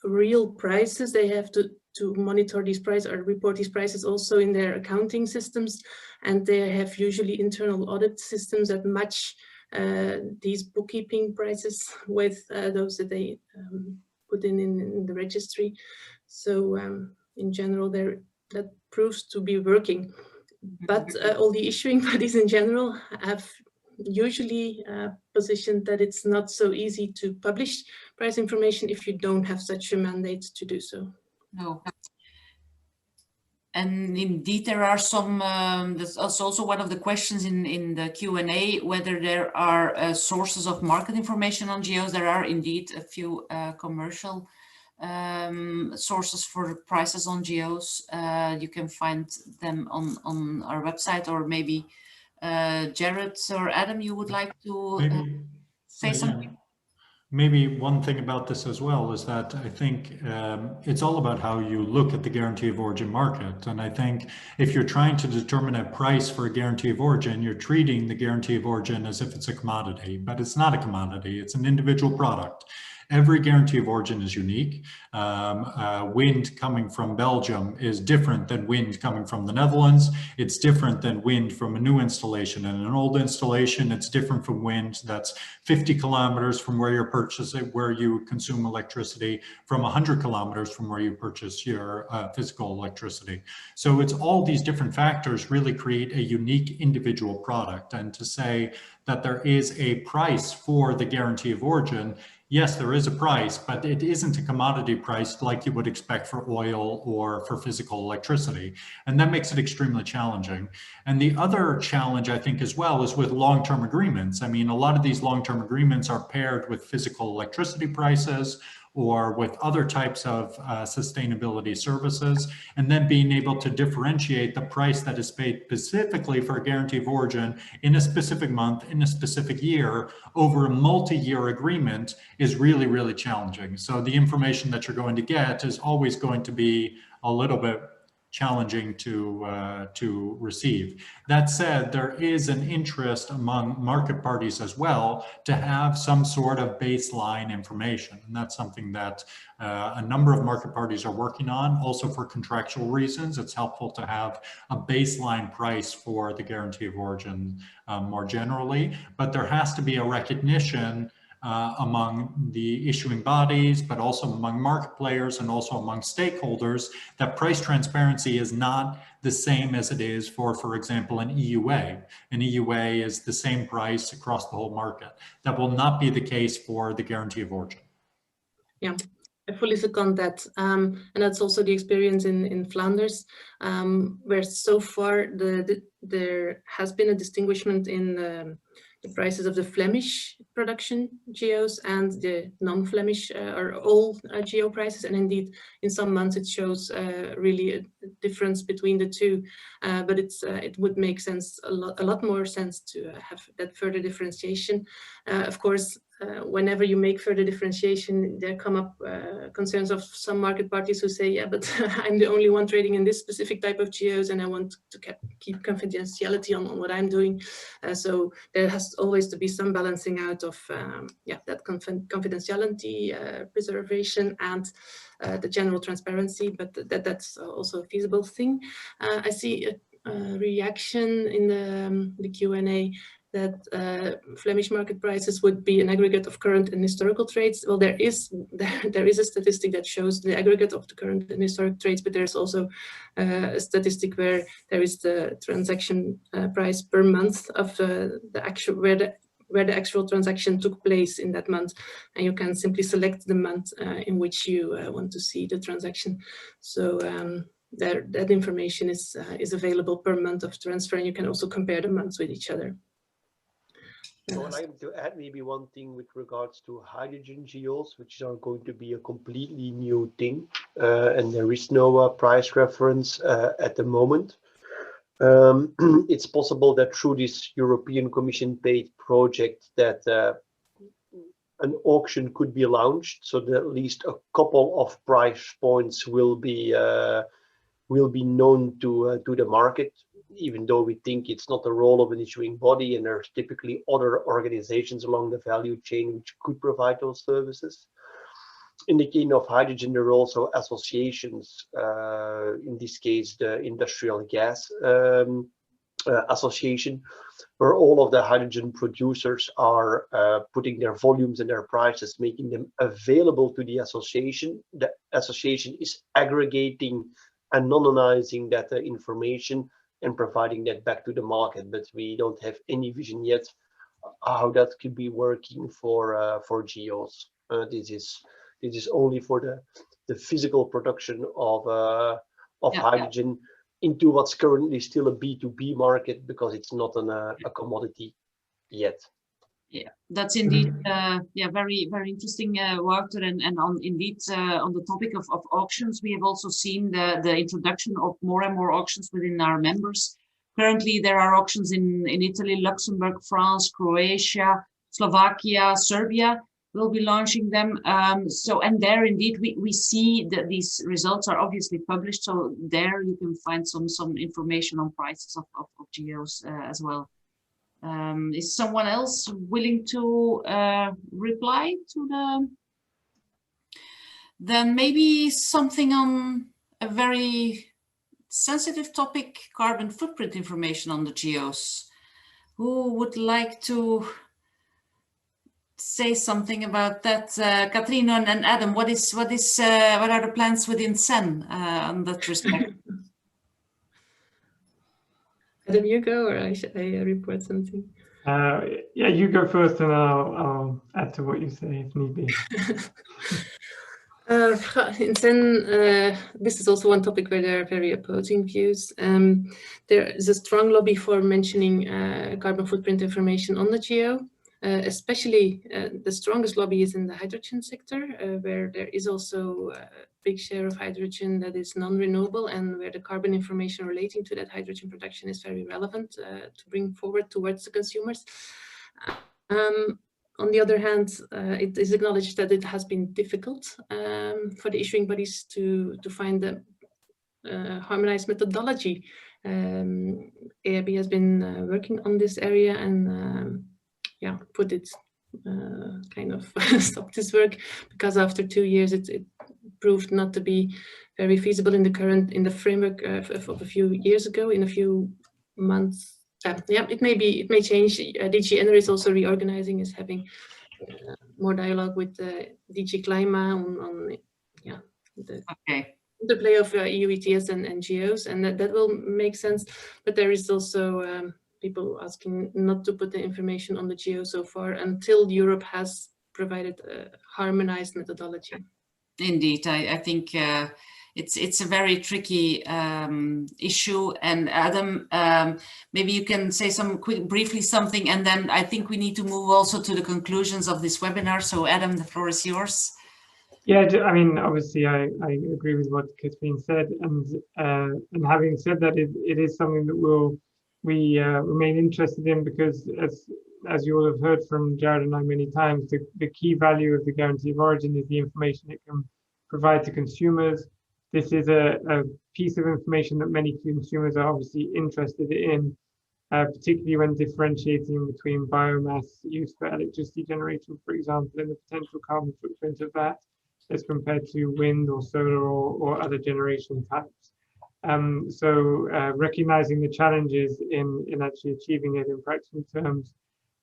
real prices. They have to monitor these prices or report these prices also in their accounting systems, and they have usually internal audit systems that match these bookkeeping prices with those that they put in the registry. So in general, that proves to be working. But all the issuing bodies in general have usually positioned that it's not so easy to publish price information if you don't have such a mandate to do so. No. And indeed, there are some, that's also one of the questions in the Q&A, whether there are sources of market information on GEOs. There are indeed a few commercial sources for prices on GEOs. You can find them on our website, or maybe Jared or Adam, you would like to say something? Maybe one thing about this as well is that I think it's all about how you look at the guarantee of origin market. And I think if you're trying to determine a price for a guarantee of origin, you're treating the guarantee of origin as if it's a commodity, but it's not a commodity, it's an individual product. Every guarantee of origin is unique. Wind coming from Belgium is different than wind coming from the Netherlands. It's different than wind from a new installation. And an old installation, it's different from wind that's 50 kilometers from where you're purchasing, where you consume electricity, from 100 kilometers from where you purchase your physical electricity. So it's all these different factors really create a unique individual product. And to say that there is a price for the guarantee of origin, yes, there is a price, but it isn't a commodity price like you would expect for oil or for physical electricity. And that makes it extremely challenging. And the other challenge, I think, as well, is with long-term agreements. I mean, a lot of these long-term agreements are paired with physical electricity prices or with other types of sustainability services, and then being able to differentiate the price that is paid specifically for a guarantee of origin in a specific month, in a specific year, over a multi-year agreement is really, really challenging. So the information that you're going to get is always going to be a little bit challenging to receive. That said, there is an interest among market parties as well to have some sort of baseline information. And that's something that a number of market parties are working on. Also for contractual reasons, it's helpful to have a baseline price for the guarantee of origin more generally, but there has to be a recognition among the issuing bodies, but also among market players and also among stakeholders, that price transparency is not the same as it is for example, an EUA. An EUA is the same price across the whole market. That will not be the case for the guarantee of origin. Yeah, I fully second that. And that's also the experience in Flanders, where so far there has been a distinguishment in the prices of the Flemish production GOs and the non-Flemish or all GO prices. And indeed, in some months it shows really a difference between the two, but it would make sense a lot more sense to have that further differentiation. Of course, whenever you make further differentiation, there come up concerns of some market parties who say, yeah, but I'm the only one trading in this specific type of GOs and I want to keep confidentiality on what I'm doing. So there has always to be some balancing out of that confidentiality preservation and the general transparency, but that's also a feasible thing. I see a reaction in the Q&A that Flemish market prices would be an aggregate of current and historical trades. Well, there is a statistic that shows the aggregate of the current and historic trades, but there's also a statistic where there is the transaction price per month of the actual where the actual transaction took place in that month, and you can simply select the month in which you want to see the transaction. So that information is available per month of transfer, and you can also compare the months with each other. So I'd like to add maybe one thing with regards to hydrogen GOs, which are going to be a completely new thing, and there is no price reference at the moment. It's possible that through this European Commission paid project that an auction could be launched, so that at least a couple of price points will be known to the market, even though we think it's not the role of an issuing body, and there's typically other organizations along the value chain which could provide those services. In the case of hydrogen, there are also associations, in this case the Industrial Gas Association, where all of the hydrogen producers are putting their volumes and their prices, making them available to the association. The association is aggregating, anonymizing that information and providing that back to the market, but we don't have any vision yet how that could be working for GOs. This is only for the physical production of hydrogen into what's currently still a B2B market, because it's not a commodity yet. Yeah, that's indeed very, very interesting, Wouter. And on the topic of auctions, we have also seen the introduction of more and more auctions within our members. Currently, there are auctions in Italy, Luxembourg, France, Croatia, Slovakia, Serbia will be launching them. And there indeed we see that these results are obviously published. So there you can find some information on prices of GOs as well. Is someone else willing to reply to then maybe something on a very sensitive topic, carbon footprint information on the GOs? Who would like to say something about that? Katrien and Adam, what are the plans within CEN on that respect? Adam, you go, or should I report something? Yeah, you go first, and I'll add to what you say if need be. In CEN, this is also one topic where there are very opposing views. There is a strong lobby for mentioning carbon footprint information on the GO. Especially the strongest lobby is in the hydrogen sector, where there is also a big share of hydrogen that is non-renewable, and where the carbon information relating to that hydrogen production is very relevant to bring forward towards the consumers. On the other hand, it is acknowledged that it has been difficult for the issuing bodies to find the harmonized methodology. AIB has been working on this area and put it kind of stopped this work, because after 2 years it proved not to be very feasible in the framework of a few years ago. In a few months, it may change. DG Enner is also reorganizing, is having more dialogue with DG Klima on the interplay of EU ETS and NGOs, and that will make sense. But there is also people asking not to put the information on the GO so far until Europe has provided a harmonized methodology. Indeed, I think it's a very tricky issue. And Adam, maybe you can say briefly something, and then I think we need to move also to the conclusions of this webinar. So Adam, the floor is yours. Yeah, I mean, obviously, I agree with what Katrien said, and having said that, it is something that we remain interested in, because as you all have heard from Jared and I many times, the key value of the guarantee of origin is the information it can provide to consumers. This is a piece of information that many consumers are obviously interested in, particularly when differentiating between biomass used for electricity generation, for example, and the potential carbon footprint of that, as compared to wind or solar or other generation types. So recognizing the challenges in actually achieving it in practical terms,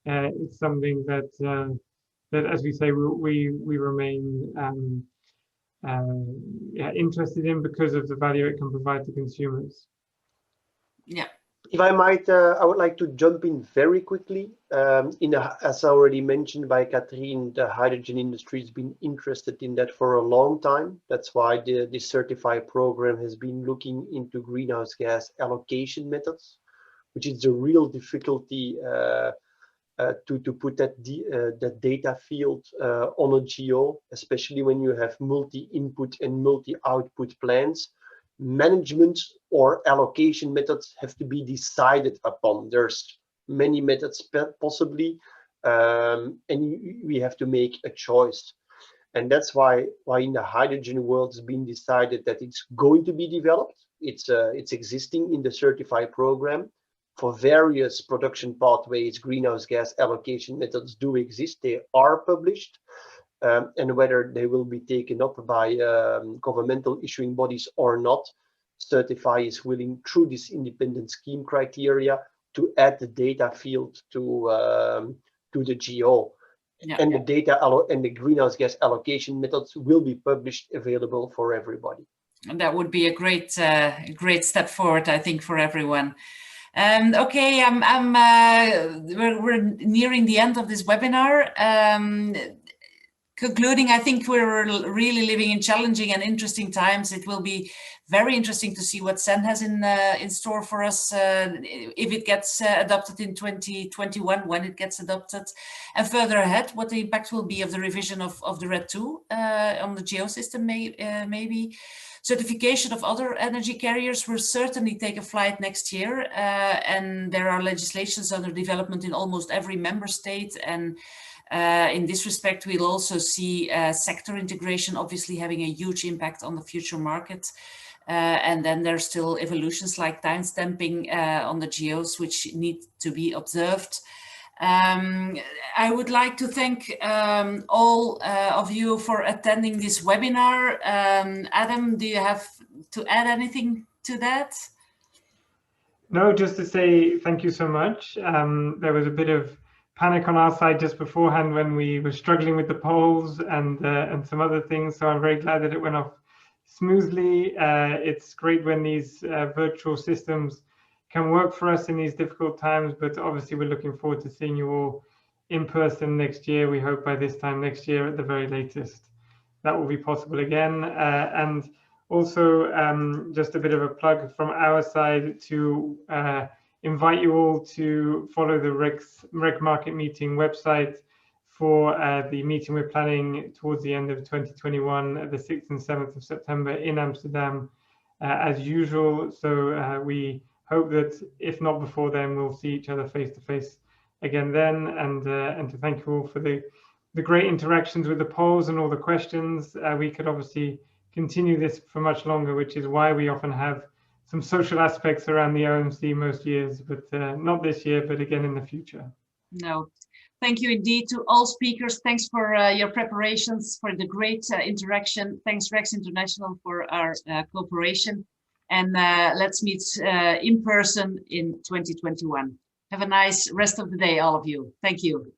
it's something that as we say, we remain interested in, because of the value it can provide to consumers. Yeah. If I might, I would like to jump in very quickly. As already mentioned by Katrien, the hydrogen industry has been interested in that for a long time. That's why the Certify program has been looking into greenhouse gas allocation methods, which is the real difficulty to put that data field on a GO, especially when you have multi-input and multi-output plants. Management or allocation methods have to be decided upon. There's many methods possibly, and we have to make a choice. And that's why in the hydrogen world it's been decided that it's going to be developed. It's existing in the Certify program. For various production pathways, greenhouse gas allocation methods do exist. They are published. And whether they will be taken up by governmental issuing bodies or not, Certify is willing, through this independent scheme criteria, to add the data field to the GO. Yeah. And the data and the greenhouse gas allocation methods will be published, available for everybody. And that would be a great step forward, I think, for everyone. Okay, we're nearing the end of this webinar. Concluding, I think we're really living in challenging and interesting times. It will be very interesting to see what CEN has in store for us if it gets adopted in 2021, when it gets adopted, and further ahead, what the impact will be of the revision of the RED II on the geo system, maybe. Certification of other energy carriers will certainly take a flight next year, and there are legislations under development in almost every member state, and in this respect, we'll also see sector integration obviously having a huge impact on the future market. And then there's still evolutions like time stamping on the geos, which need to be observed. I would like to thank all of you for attending this webinar. Adam, do you have to add anything to that? No, just to say thank you so much. There was a bit of panic on our side just beforehand when we were struggling with the polls and some other things. So I'm very glad that it went off smoothly. It's great when these virtual systems can work for us in these difficult times, but obviously we're looking forward to seeing you all in person next year. We hope by this time next year at the very latest that will be possible again. And also just a bit of a plug from our side to invite you all to follow the REC Market Meeting website for the meeting we're planning towards the end of 2021, the 6th and 7th of September in Amsterdam, as usual. So we hope that if not before then, we'll see each other face to face again then, and to thank you all for the great interactions with the polls and all the questions. We could obviously continue this for much longer, which is why we often have some social aspects around the OMC most years, but not this year, but again in the future. No, thank you indeed to all speakers. Thanks for your preparations, for the great interaction. Thanks RECS International for our cooperation. And let's meet in person in 2021. Have a nice rest of the day, all of you. Thank you.